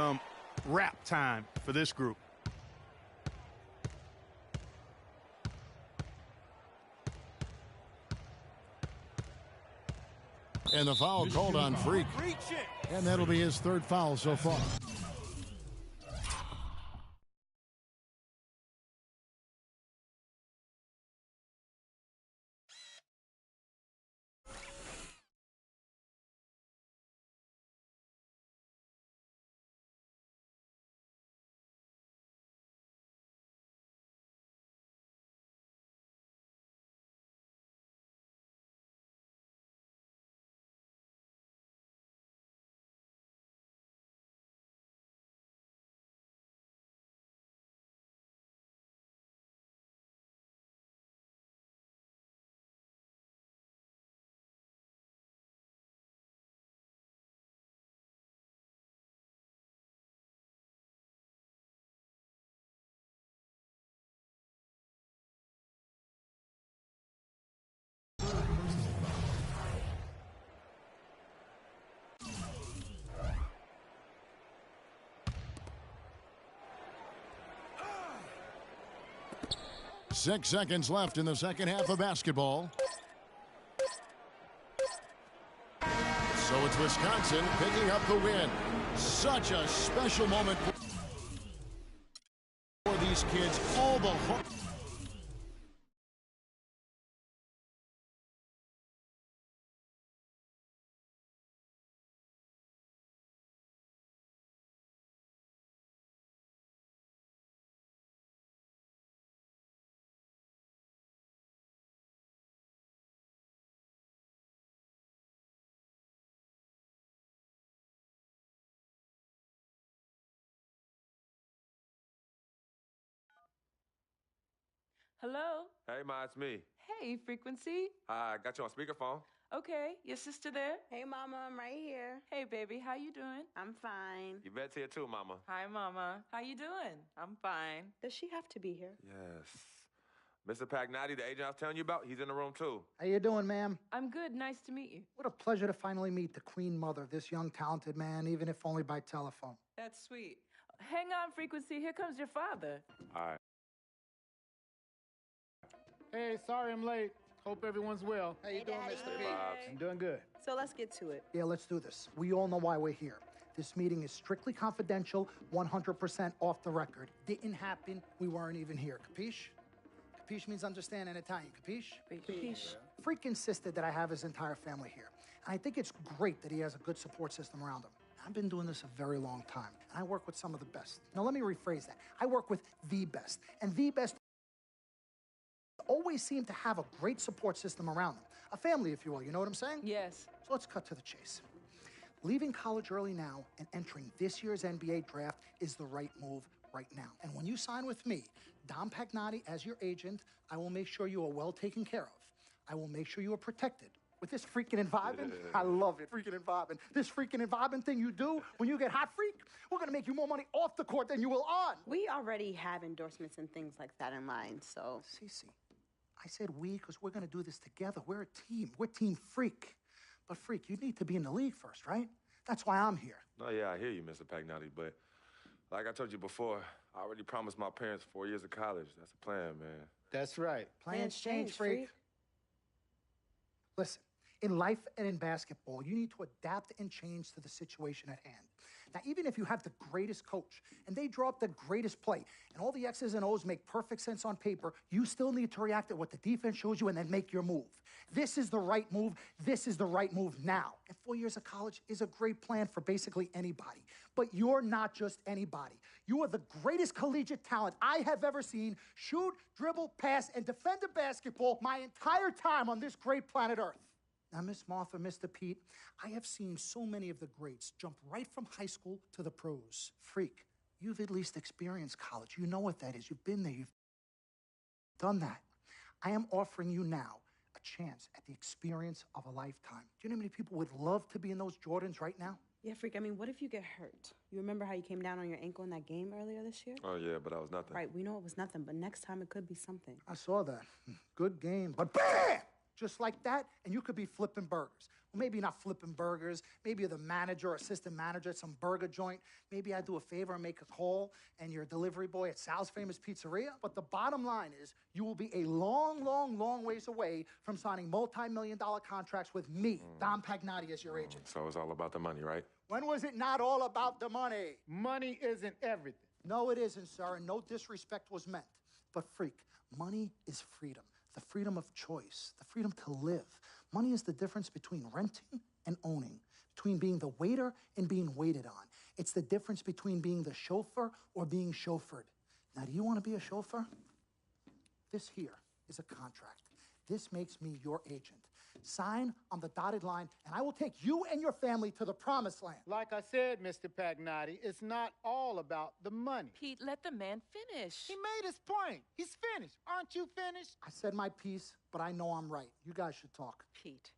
wrap time for this group. And the foul called on Freak. And that'll be his third foul so far. 6 seconds left in the second half of basketball. So it's Wisconsin picking up the win. Such a special moment for these kids. All the hope. Hello? Hey, Ma, it's me. Hey, Frequency. I got you on speakerphone. Okay, your sister there? Hey, Mama, I'm right here. Hey, baby, how you doing? I'm fine. Yvette's here too, Mama. Hi, Mama. How you doing? I'm fine. Does she have to be here? Yes. Mr. Pagnotti, the agent I was telling you about, he's in the room too. How you doing, ma'am? I'm good. Nice to meet you. What a pleasure to finally meet the queen mother of this young, talented man, even if only by telephone. That's sweet. Hang on, Frequency. Here comes your father. All right. Hey, sorry I'm late. Hope everyone's well. How you doing, Mr. P? I'm doing good. So let's get to it. Yeah, let's do this. We all know why we're here. This meeting is strictly confidential, 100% off the record. Didn't happen. We weren't even here. Capiche? Capiche means understand in Italian. Capiche? Capiche. Freak insisted that I have his entire family here. And I think it's great that he has a good support system around him. I've been doing this a very long time, and I work with some of the best. Now, let me rephrase that. I work with the best, and the best always seem to have a great support system around them. A family, if you will. You know what I'm saying? Yes. So let's cut to the chase. Leaving college early now and entering this year's NBA draft is the right move right now. And when you sign with me, Dom Pagnotti, as your agent, I will make sure you are well taken care of. I will make sure you are protected. With this freaking environment, I love it, freaking environment. This freaking environment thing you do when you get hot freak, we're gonna make you more money off the court than you will on. We already have endorsements and things like that in line, so. Cece, I said we because we're gonna do this together. We're a team. We're Team Freak. But Freak, you need to be in the league first, right? That's why I'm here. No, yeah, I hear you, Mr. Pagnotti, but like I told you before, I already promised my parents 4 years of college. That's the plan, man. That's right. Plans change, Freak. Listen, in life and in basketball, you need to adapt and change to the situation at hand. Now, even if you have the greatest coach and they draw up the greatest play and all the X's and O's make perfect sense on paper, you still need to react to what the defense shows you and then make your move. This is the right move. This is the right move now. And 4 years of college is a great plan for basically anybody. But you're not just anybody. You are the greatest collegiate talent I have ever seen shoot, dribble, pass, and defend a basketball my entire time on this great planet Earth. Now, Miss Martha, Mr. Pete, I have seen so many of the greats jump right from high school to the pros. Freak, you've at least experienced college. You know what that is. You've been there. You've done that. I am offering you now a chance at the experience of a lifetime. Do you know how many people would love to be in those Jordans right now? Yeah, Freak, I mean, what if you get hurt? You remember how you came down on your ankle in that game earlier this year? Oh, yeah, but that was nothing. Right, we know it was nothing, but next time it could be something. I saw that. Good game. But BAM! Just like that, and you could be flipping burgers. Well, maybe not flipping burgers. Maybe you're the manager or assistant manager at some burger joint. Maybe I do a favor and make a call, and you're a delivery boy at Sal's Famous Pizzeria. But the bottom line is, you will be a long, long, long ways away from signing multi-million-dollar contracts with me, Dom Pagnotti, as your agent. So it's all about the money, right? When was it not all about the money? Money isn't everything. No, it isn't, sir, and no disrespect was meant. But Freak, money is freedom. The freedom of choice, the freedom to live. Money is the difference between renting and owning, between being the waiter and being waited on. It's the difference between being the chauffeur or being chauffeured. Now, do you want to be a chauffeur? This here is a contract. This makes me your agent. Sign on the dotted line, and I will take you and your family to the promised land. Like I said, Mr. Pagnotti, it's not all about the money. Pete, let the man finish. He made his point. He's finished. Aren't you finished? I said my piece, but I know I'm right. You guys should talk. Pete,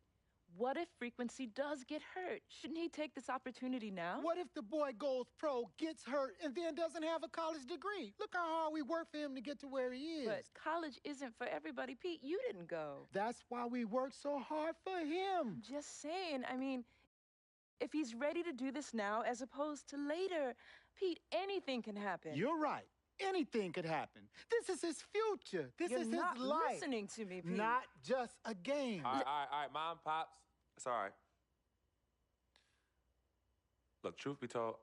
what if Frequency does get hurt? Shouldn't he take this opportunity now? What if the boy goes pro, gets hurt, and then doesn't have a college degree? Look how hard we work for him to get to where he is. But college isn't for everybody. Pete, you didn't go. That's why we work so hard for him. Just saying. I mean, if he's ready to do this now as opposed to later, Pete, anything can happen. You're right. Anything could happen. This is his future. This is his life. You're not listening to me, Pete. Not just a game. All right, Mom, Pops. It's all right. Look, truth be told,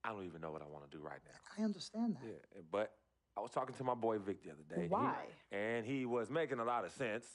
I don't even know what I want to do right now. I understand that. Yeah, but I was talking to my boy Vic the other day. Why? And he was making a lot of sense.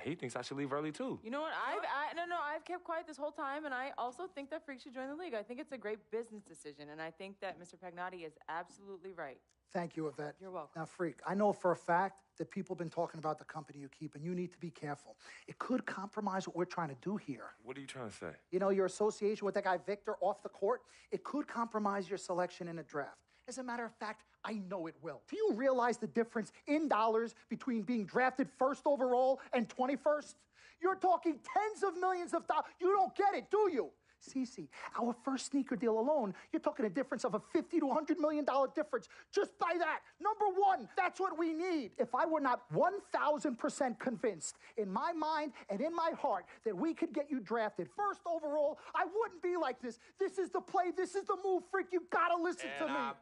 He thinks I should leave early, too. You know what? I've kept quiet this whole time, and I also think that Freak should join the league. I think it's a great business decision, and I think that Mr. Pagnotti is absolutely right. Thank you, Yvette. You're welcome. Now, Freak, I know for a fact that people have been talking about the company you keep, and you need to be careful. It could compromise what we're trying to do here. What are you trying to say? You know, your association with that guy Victor off the court, it could compromise your selection in a draft. As a matter of fact, I know it will. Do you realize the difference in dollars between being drafted first overall and 21st? You're talking tens of millions of dollars. You don't get it, do you? Cece, our first sneaker deal alone, you're talking a difference of a $50 to $100 million difference just by that. Number one, that's what we need. If I were not 1,000% convinced in my mind and in my heart that we could get you drafted first overall, I wouldn't be like this. This is the play. This is the move, Freak. You gotta listen to me. I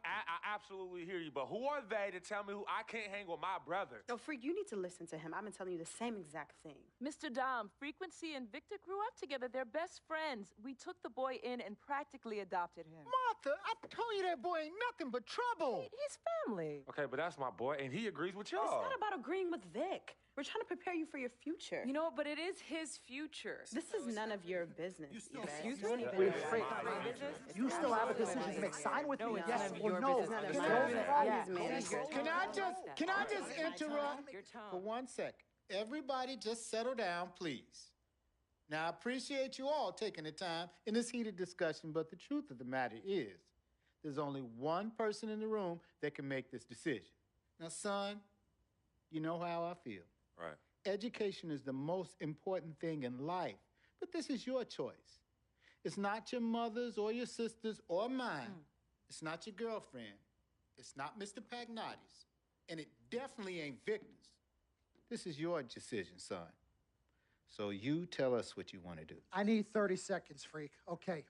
absolutely hear you, but who are they to tell me who I can't hang with my brother? No, Freak, you need to listen to him. I've been telling you the same exact thing. Mr. Dom, Frequency and Victor grew up together. They're best friends. We took the boy in and practically adopted him. Martha, I told you that boy ain't nothing but trouble. He's family. Okay, but that's my boy, and he agrees with y'all. It's not about agreeing with Vic. We're trying to prepare you for your future. You know what? But it is his future. This is none of your business. Excuse me? You still have a decision to make. Sign with me, yes or no. Can I just interrupt for 1 second? Everybody just settle down, please. Now, I appreciate you all taking the time in this heated discussion, but the truth of the matter is there's only one person in the room that can make this decision. Now, son, you know how I feel. Right. Education is the most important thing in life, but this is your choice. It's not your mother's or your sister's or mine. It's not your girlfriend. It's not Mr. Pagnotti's. And it definitely ain't Victor's. This is your decision, son. So you tell us what you want to do. I need 30 seconds, Freak. Okay.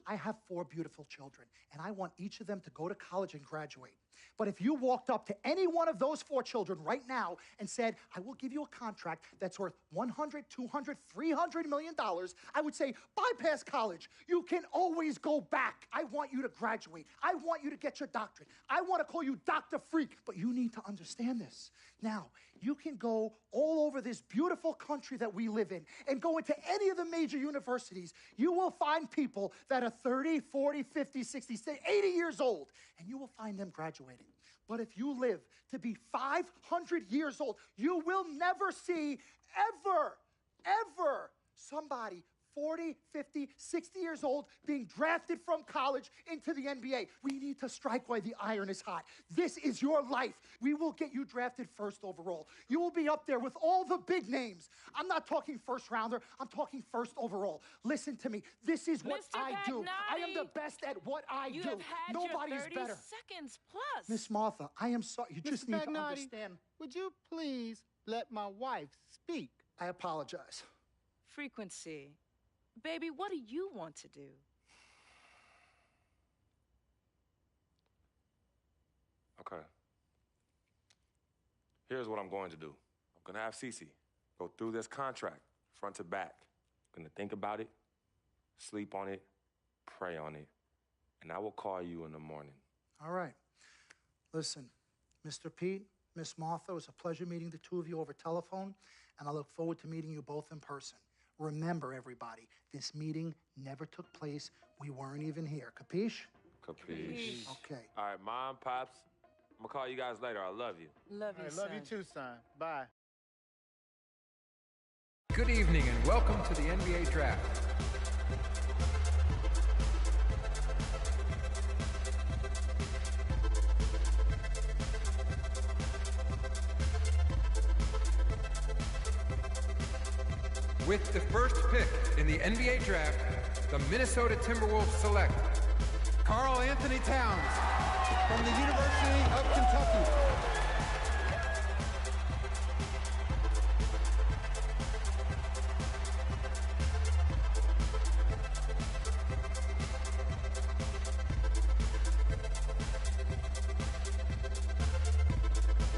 I have 4 beautiful children, and I want each of them to go to college and graduate. But if you walked up to any one of those 4 children right now and said, I will give you a contract that's worth $100, $200, $300 million, I would say, bypass college. You can always go back. I want you to graduate. I want you to get your doctorate. I want to call you Dr. Freak. But you need to understand this. Now, you can go all over this beautiful country that we live in and go into any of the major universities. You will find people that are 30, 40, 50, 60, 80 years old, and you will find them graduating. But if you live to be 500 years old, you will never see ever somebody 40, 50, 60 years old being drafted from college into the NBA. We need to strike while the iron is hot. This is your life. We will get you drafted first overall. You will be up there with all the big names. I'm not talking first rounder. I'm talking first overall. Listen to me. This is what I do. I am the best at what I do. You have had Nobody your 30 is better. seconds plus. Miss Martha, I am sorry. You just need to understand. Would you please let my wife speak? I apologize. Frequency. Baby, what do you want to do? Okay. Here's what I'm going to do. I'm going to have Cece go through this contract front to back. I'm going to think about it, sleep on it, pray on it, and I will call you in the morning. All right. Listen, Mr. Pete, Miss Martha, it was a pleasure meeting the two of you over telephone, and I look forward to meeting you both in person. Remember, everybody, this meeting never took place. We weren't even here. Capiche? Capiche. Okay. All right, Mom, Pops, I'm going to call you guys later. I love you. Love you, son. Love you too, son. Bye. Good evening and welcome to the NBA Draft. With the first pick in the NBA Draft, the Minnesota Timberwolves select Karl Anthony Towns from the University of Kentucky.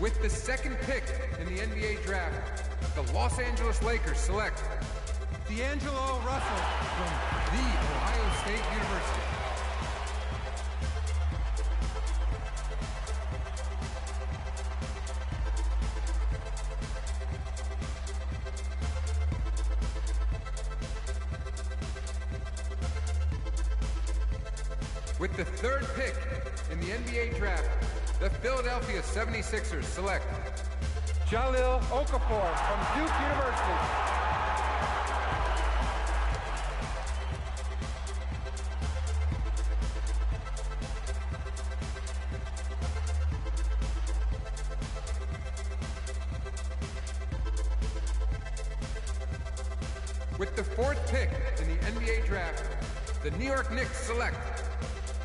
With the second pick in the NBA draft, the Los Angeles Lakers select D'Angelo Russell from The Ohio State University. With the third pick in the NBA draft, the Philadelphia 76ers select Jahlil Okafor from Duke University. With the fourth pick in the NBA draft, the New York Knicks select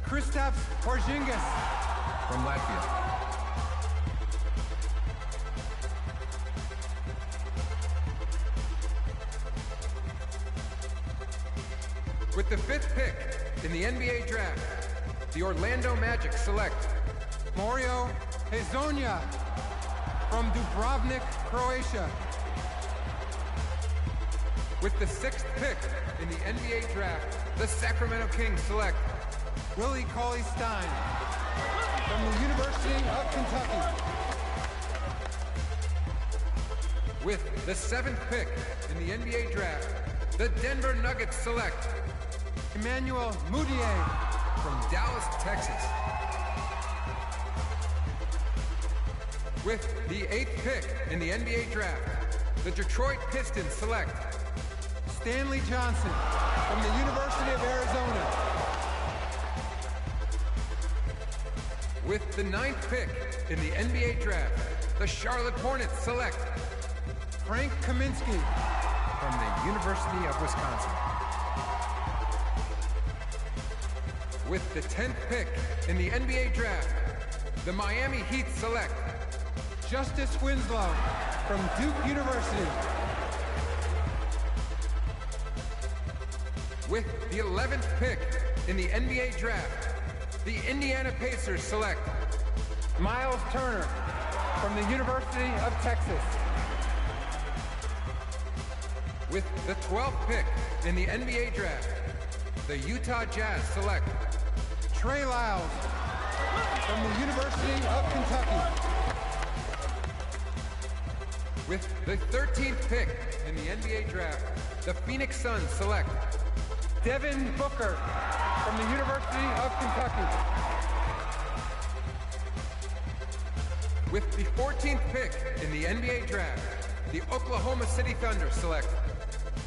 Kristaps Porzingis from Latvia. With the fifth pick in the NBA draft, the Orlando Magic select Mario Hezonja from Dubrovnik, Croatia. With the sixth pick in the NBA draft, the Sacramento Kings select Willie Cauley-Stein from the University of Kentucky. With the seventh pick in the NBA draft, the Denver Nuggets select Emmanuel Mudiay from Dallas, Texas. With the eighth pick in the NBA draft, the Detroit Pistons select Stanley Johnson from the University of Arizona. With the ninth pick in the NBA draft, the Charlotte Hornets select Frank Kaminsky from the University of Wisconsin. With the 10th pick in the NBA draft, the Miami Heat select Justice Winslow from Duke University. With the 11th pick in the NBA draft, the Indiana Pacers select Miles Turner from the University of Texas. With the 12th pick in the NBA draft, the Utah Jazz select Trey Lyles from the University of Kentucky. With the 13th pick in the NBA draft, the Phoenix Suns select Devin Booker from the University of Kentucky. With the 14th pick in the NBA draft, the Oklahoma City Thunder select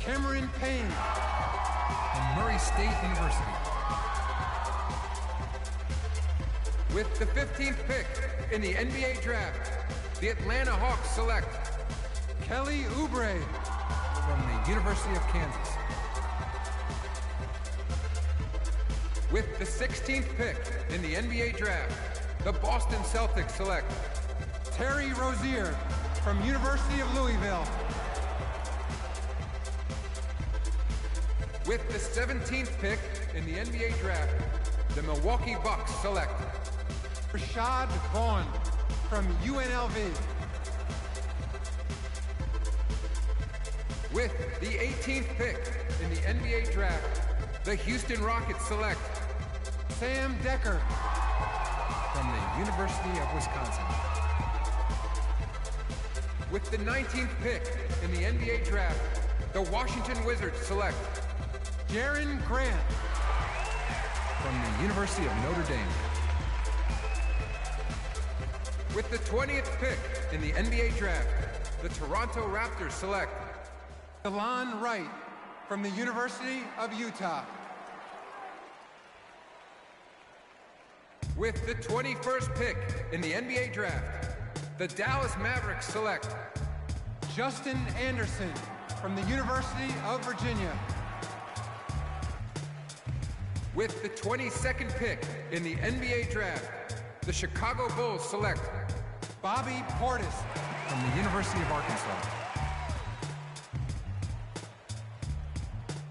Cameron Payne from Murray State University. With the 15th pick in the NBA draft, the Atlanta Hawks select Kelly Oubre from the University of Kansas. With the 16th pick in the NBA draft, the Boston Celtics select Terry Rozier from University of Louisville. With the 17th pick in the NBA draft, the Milwaukee Bucks select Rashad Vaughn from UNLV. With the 18th pick in the NBA draft, the Houston Rockets select Sam Decker from the University of Wisconsin. With the 19th pick in the NBA draft, the Washington Wizards select Jaren Grant from the University of Notre Dame. With the 20th pick in the NBA draft, the Toronto Raptors select Delon Wright from the University of Utah. With the 21st pick in the NBA draft, the Dallas Mavericks select Justin Anderson from the University of Virginia. With the 22nd pick in the NBA draft, the Chicago Bulls select Bobby Portis from the University of Arkansas.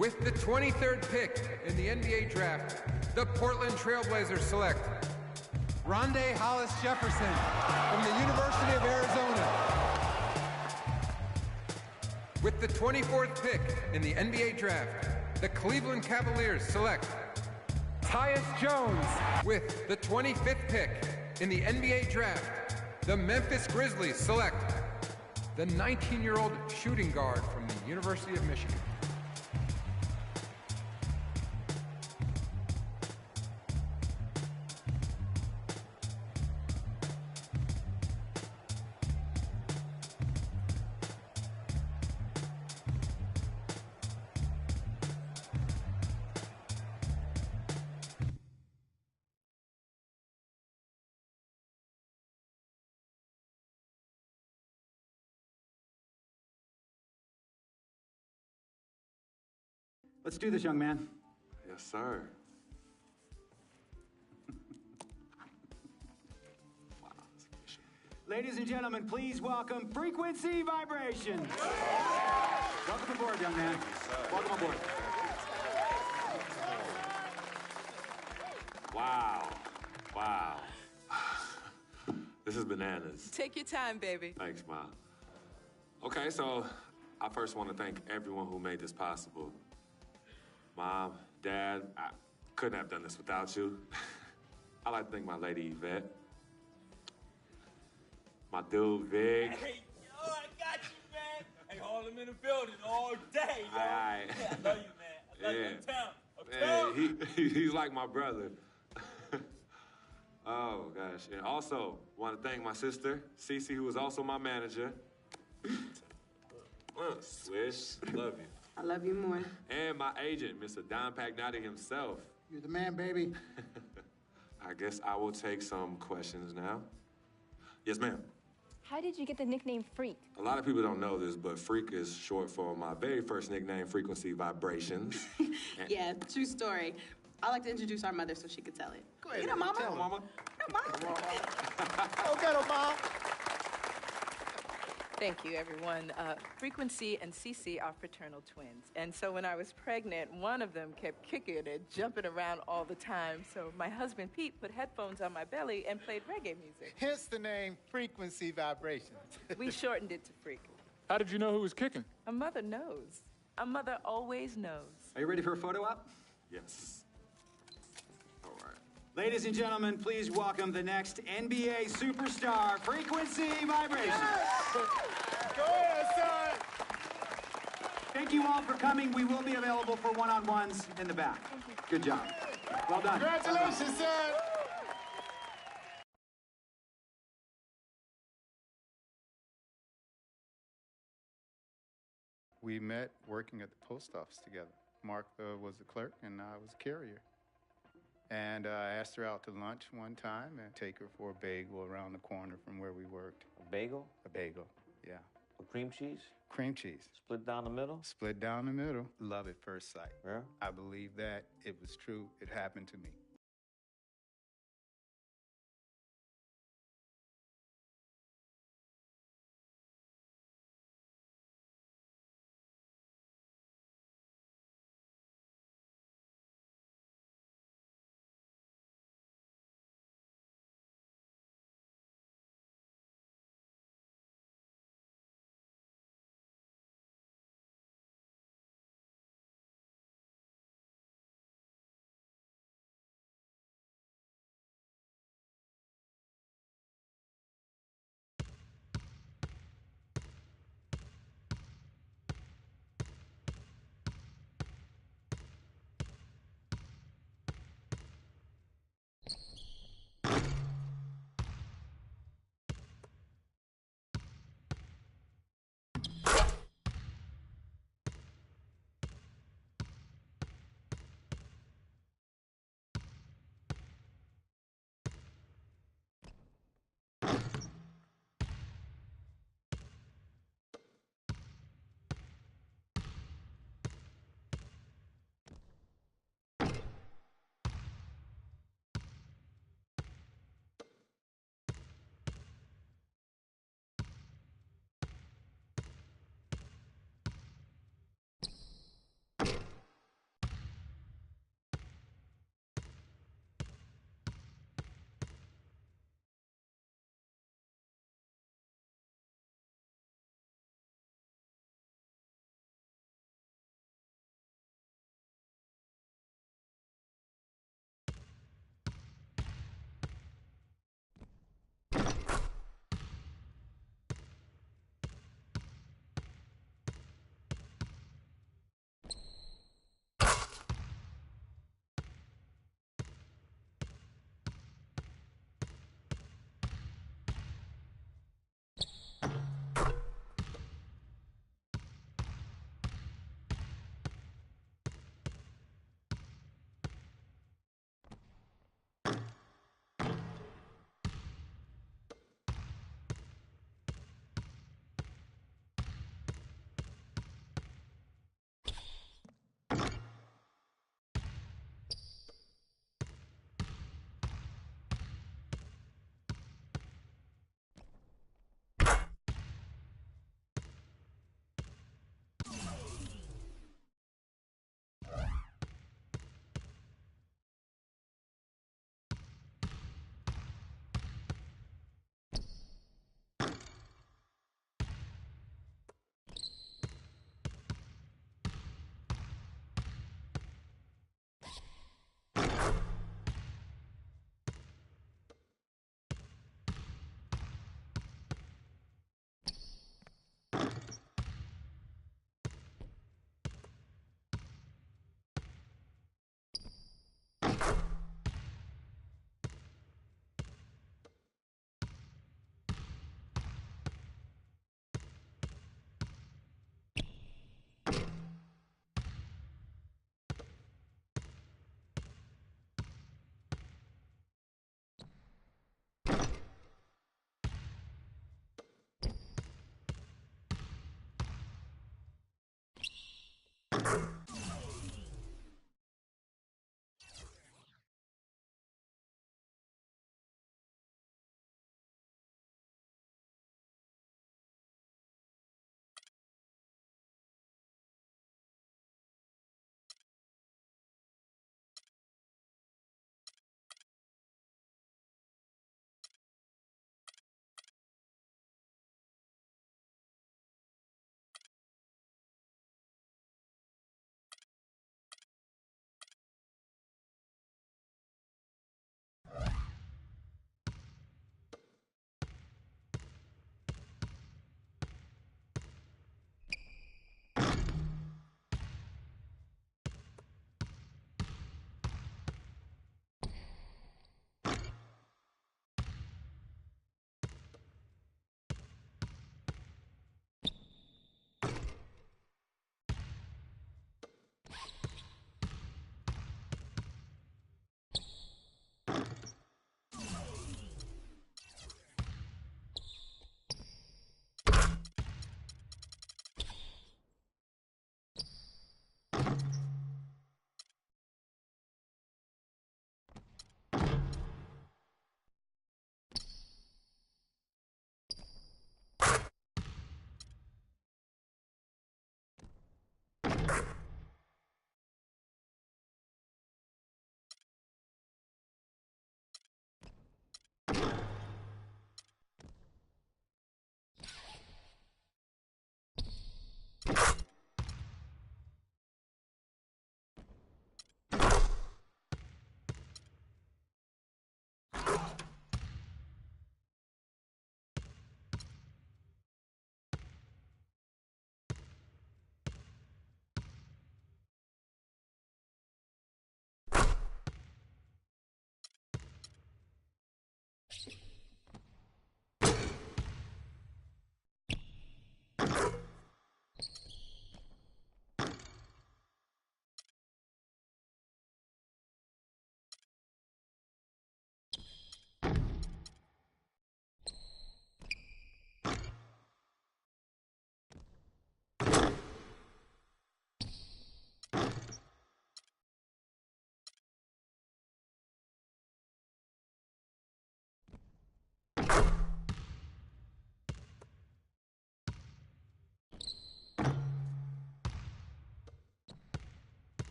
With the 23rd pick in the NBA draft, the Portland Trail Blazers select Rondé Hollis Jefferson from the University of Arizona. With the 24th pick in the NBA draft, the Cleveland Cavaliers select Tyus Jones. With the 25th pick in the NBA draft, the Memphis Grizzlies select the 19-year-old shooting guard from the University of Michigan. Let's do this, young man. Yes, sir. Ladies and gentlemen, please welcome Frequency Vibrations. Welcome aboard, young man. Welcome aboard. Wow. Wow. This is bananas. Take your time, baby. Thanks, Mom. Okay, so I first want to thank everyone who made this possible. Mom, Dad, I couldn't have done this without you. I'd like to thank my lady Yvette, my dude Vig. Hey, yo, I got you, man. Hey, hold him in the building all day, yo. Aye. Yeah, I love you, man. I love you uptown. He's like my brother. Oh, gosh. And also, want to thank my sister, Cece, who is also my manager. Swish, love you. I love you more. And my agent, Mr. Don Pagnotti himself. You're the man, baby. I guess I will take some questions now. Yes, ma'am. How did you get the nickname Freak? A lot of people don't know this, but Freak is short for my very first nickname, Frequency Vibrations. Yeah, true story. I like to introduce our mother so she could tell it. Go ahead. You know, Mama. Tell Mama. No, Mama. Go get him, Mom. Thank you, everyone. Frequency and Cece are fraternal twins. And so when I was pregnant, one of them kept kicking and jumping around all the time. So my husband, Pete, put headphones on my belly and played reggae music. Hence the name Frequency Vibrations. We shortened it to Freak. How did you know who was kicking? A mother knows. A mother always knows. Are you ready for a photo op? Yes. All right. Ladies and gentlemen, please welcome the next NBA superstar, Frequency Vibrations. Go ahead, son. Thank you all for coming. We will be available for one-on-ones in the back. Good job. Well done. Congratulations, son. We met working at the post office together. Mark was the clerk and I was a carrier. And I asked her out to lunch one time and take her for a bagel around the corner from where we worked. A bagel? A bagel, yeah. With cream cheese? Cream cheese. Split down the middle? Split down the middle. Love at first sight. Yeah? I believe that it was true. It happened to me.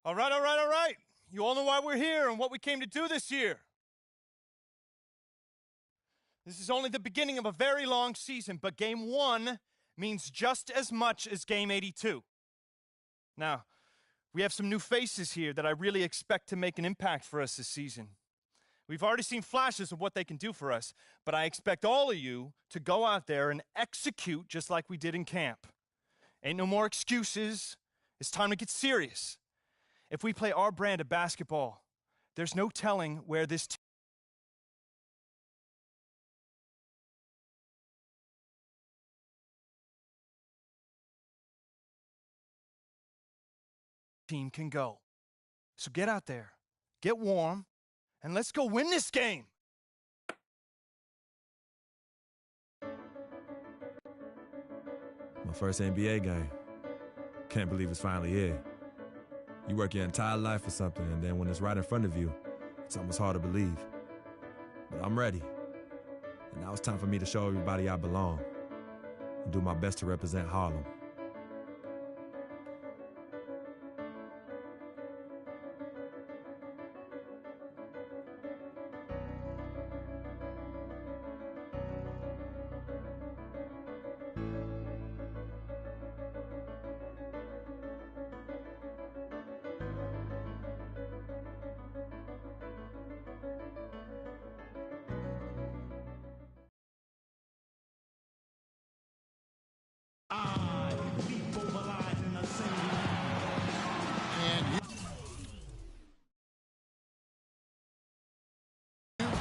All right, all right, all right. You all know why we're here and what we came to do this year. This is only the beginning of a very long season, but Game 1 means just as much as Game 82. Now, we have some new faces here that I really expect to make an impact for us this season. We've already seen flashes of what they can do for us, but I expect all of you to go out there and execute just like we did in camp. Ain't no more excuses. It's time to get serious. If we play our brand of basketball, there's no telling where this team can go. So get out there, get warm, and let's go win this game. My first NBA game. Can't believe it's finally here. You work your entire life for something, and then when it's right in front of you, it's almost hard to believe. But I'm ready. And now it's time for me to show everybody I belong and do my best to represent Harlem.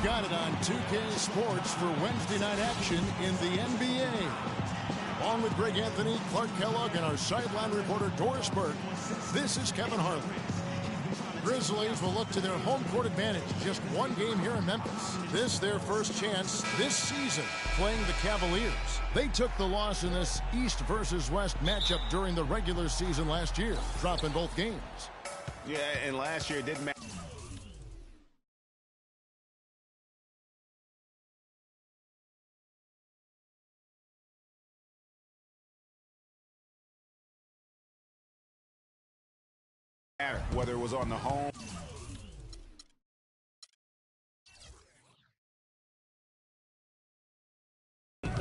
Got it on 2K Sports for Wednesday night action in the NBA. Along with Greg Anthony, Clark Kellogg, and our sideline reporter Doris Burke, this is Kevin Harlan. Grizzlies will look to their home court advantage. Just one game here in Memphis. This their first chance this season playing the Cavaliers. They took the loss in this East versus West matchup during the regular season last year, dropping both games. Yeah, and last year it didn't matter. Whether it was on the home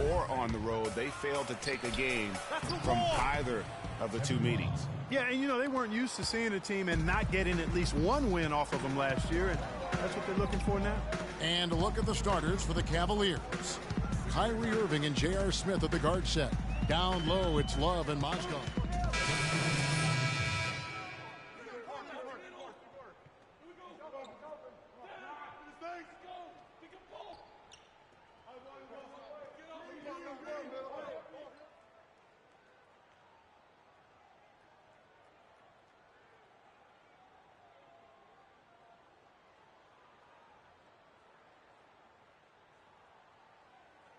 or on the road, they failed to take a game from either of the two meetings. Yeah, and you know, they weren't used to seeing a team and not getting at least one win off of them last year, and that's what they're looking for now. And a look at the starters for the Cavaliers. Kyrie Irving and J.R. Smith at the guard set. Down low, it's Love and Mozgov.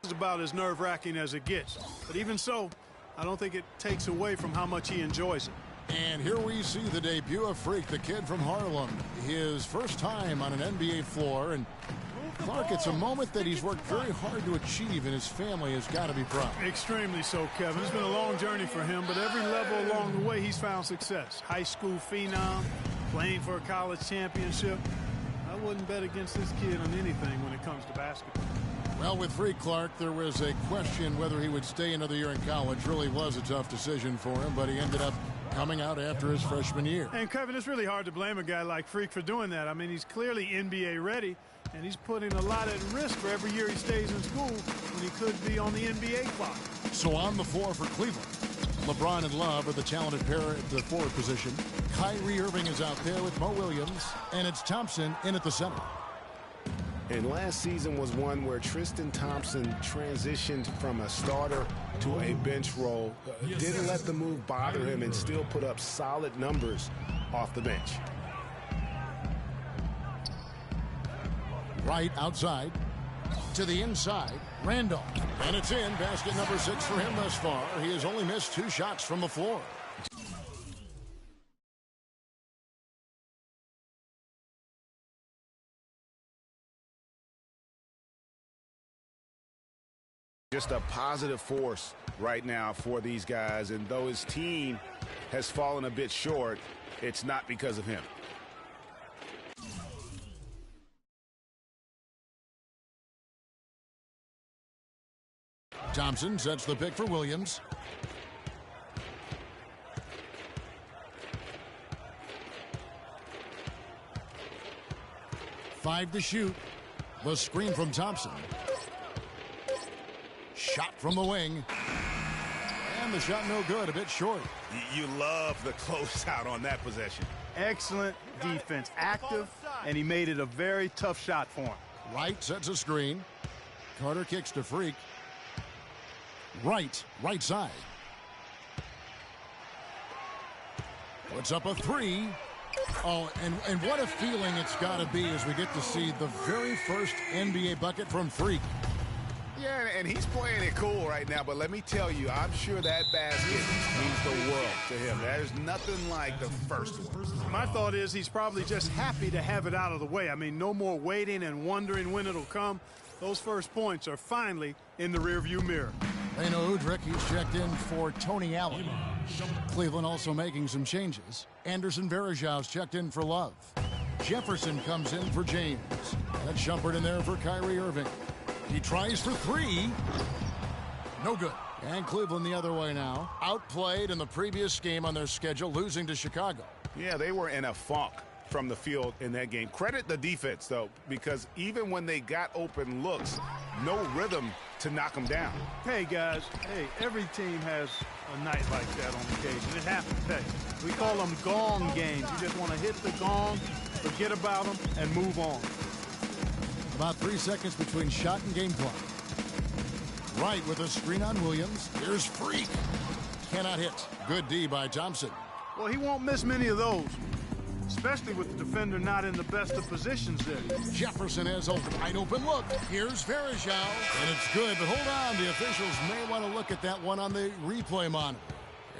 It's about as nerve-wracking as it gets. But even so, I don't think it takes away from how much he enjoys it. And here we see the debut of Freak, the kid from Harlem. His first time on an NBA floor. And Clark, it's a moment that he's worked very hard to achieve, and his family has got to be proud. Extremely so, Kevin. It's been a long journey for him, but every level along the way, he's found success. High school phenom, playing for a college championship. I wouldn't bet against this kid on anything when it comes to basketball. Well, with Freak Clark, there was a question whether he would stay another year in college. Really was a tough decision for him, but he ended up coming out after his freshman year. And, Kevin, it's really hard to blame a guy like Freak for doing that. I mean, he's clearly NBA ready, and he's putting a lot at risk for every year he stays in school when he could be on the NBA clock. So on the floor for Cleveland, LeBron and Love are the talented pair at the forward position. Kyrie Irving is out there with Mo Williams, and it's Thompson in at the center. And last season was one where Tristan Thompson transitioned from a starter to a bench role. Didn't let the move bother him and still put up solid numbers off the bench. Right outside to the inside, Randolph. And it's in. Basket number 6 for him thus far. He has only missed 2 shots from the floor. Just a positive force right now for these guys, and though his team has fallen a bit short, it's not because of him. Thompson sets the pick for Williams. Five to shoot. The screen from Thompson. Shot from the wing. And the shot no good, a bit short. You love the closeout on that possession. Excellent defense, active, and he made it a very tough shot for him. Wright sets a screen. Carter kicks to Freak. Right side. Puts up a three. Oh, and what a feeling it's got to be as we get to see the very first NBA bucket from Freak. Yeah, and he's playing it cool right now, but let me tell you, I'm sure that basket means the world to him. There's nothing like the first one. My thought is he's probably just happy to have it out of the way. I mean, no more waiting and wondering when it'll come. Those first points are finally in the rearview mirror. Leno Udrich, he's checked in for Tony Allen. Cleveland also making some changes. Anderson Varejau's checked in for Love. Jefferson comes in for James. That's Shumpert in there for Kyrie Irving. He tries for three. No good. And Cleveland the other way now. Outplayed in the previous game on their schedule, losing to Chicago. Yeah, they were in a funk from the field in that game. Credit the defense, though, because even when they got open looks, no rhythm to knock them down. Hey, guys. Hey, every team has a night like that on occasion. It happens. Hey, we call them gong games. You just want to hit the gong, forget about them, and move on. About 3 seconds between shot and game clock. Wright with a screen on Williams. Here's Freak. Cannot hit. Good D by Thompson. Well, he won't miss many of those, especially with the defender not in the best of positions there. Jefferson has a wide open look. Here's Varejao. And it's good, but hold on. The officials may want to look at that one on the replay monitor.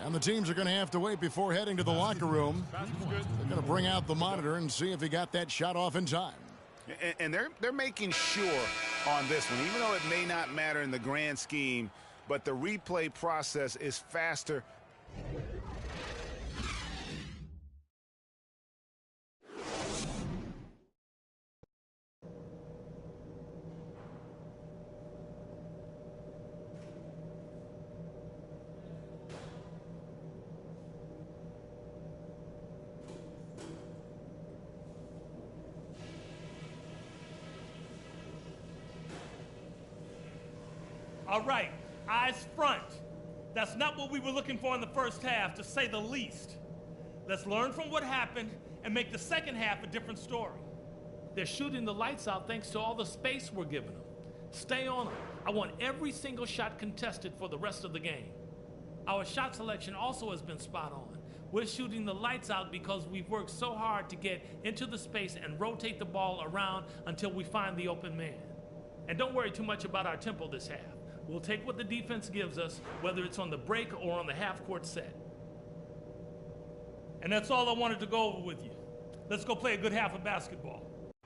And the teams are going to have to wait before heading to the locker room. They're going to bring out the monitor and see if he got that shot off in time. And they're making sure on this one, even though it may not matter in the grand scheme, but the replay process is faster. All right, eyes front. That's not what we were looking for in the first half, to say the least. Let's learn from what happened and make the second half a different story. They're shooting the lights out thanks to all the space we're giving them. Stay on them. I want every single shot contested for the rest of the game. Our shot selection also has been spot on. We're shooting the lights out because we've worked so hard to get into the space and rotate the ball around until we find the open man. And don't worry too much about our tempo this half. We'll take what the defense gives us, whether it's on the break or on the half-court set. And that's all I wanted to go over with you. Let's go play a good half of basketball.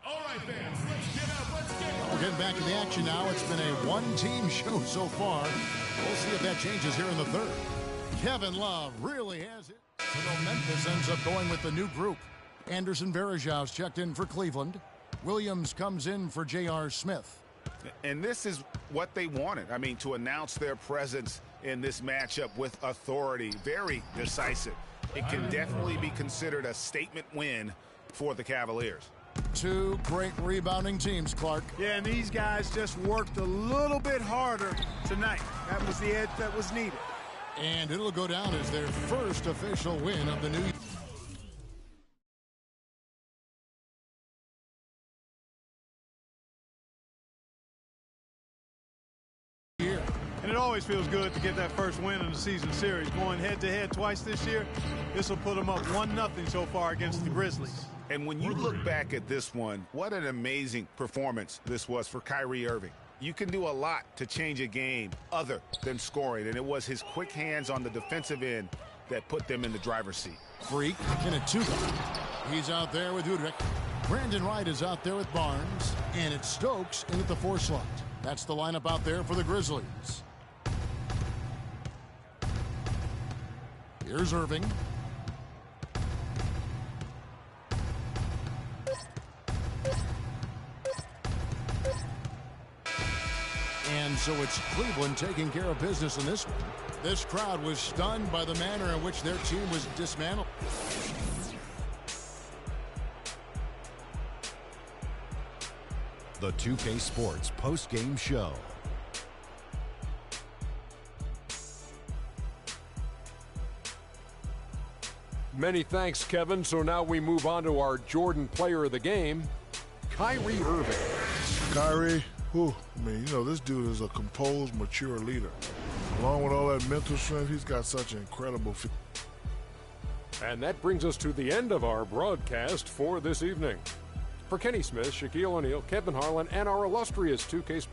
All right, fans, let's get up, let's get up. We're getting back to the action now. It's been a one-team show so far. We'll see if that changes here in the third. Kevin Love really has it. So Memphis ends up going with the new group. Anderson Varejau's checked in for Cleveland. Williams comes in for J.R. Smith. And this is what they wanted. I mean, to announce their presence in this matchup with authority. Very decisive. It can definitely be considered a statement win for the Cavaliers. Two great rebounding teams, Clark. Yeah, and these guys just worked a little bit harder tonight. That was the edge that was needed. And it'll go down as their first official win of the new year. And it always feels good to get that first win in the season series. Going head-to-head twice this year, this will put them up 1-0 so far against the Grizzlies. And when you look back at this one, what an amazing performance this was for Kyrie Irving. You can do a lot to change a game other than scoring, and it was his quick hands on the defensive end that put them in the driver's seat. Freak in a 2. He's out there with Udrich. Brandon Wright is out there with Barnes, and it's Stokes in at the 4 slot. That's the lineup out there for the Grizzlies. Here's Irving. And so it's Cleveland taking care of business in this one. This crowd was stunned by the manner in which their team was dismantled. The 2K Sports post-game show. Many thanks, Kevin. So now we move on to our Jordan player of the game, Kyrie Irving. Kyrie, this dude is a composed, mature leader. Along with all that mental strength, he's got such an incredible. And that brings us to the end of our broadcast for this evening. For Kenny Smith, Shaquille O'Neal, Kevin Harlan, and our illustrious 2K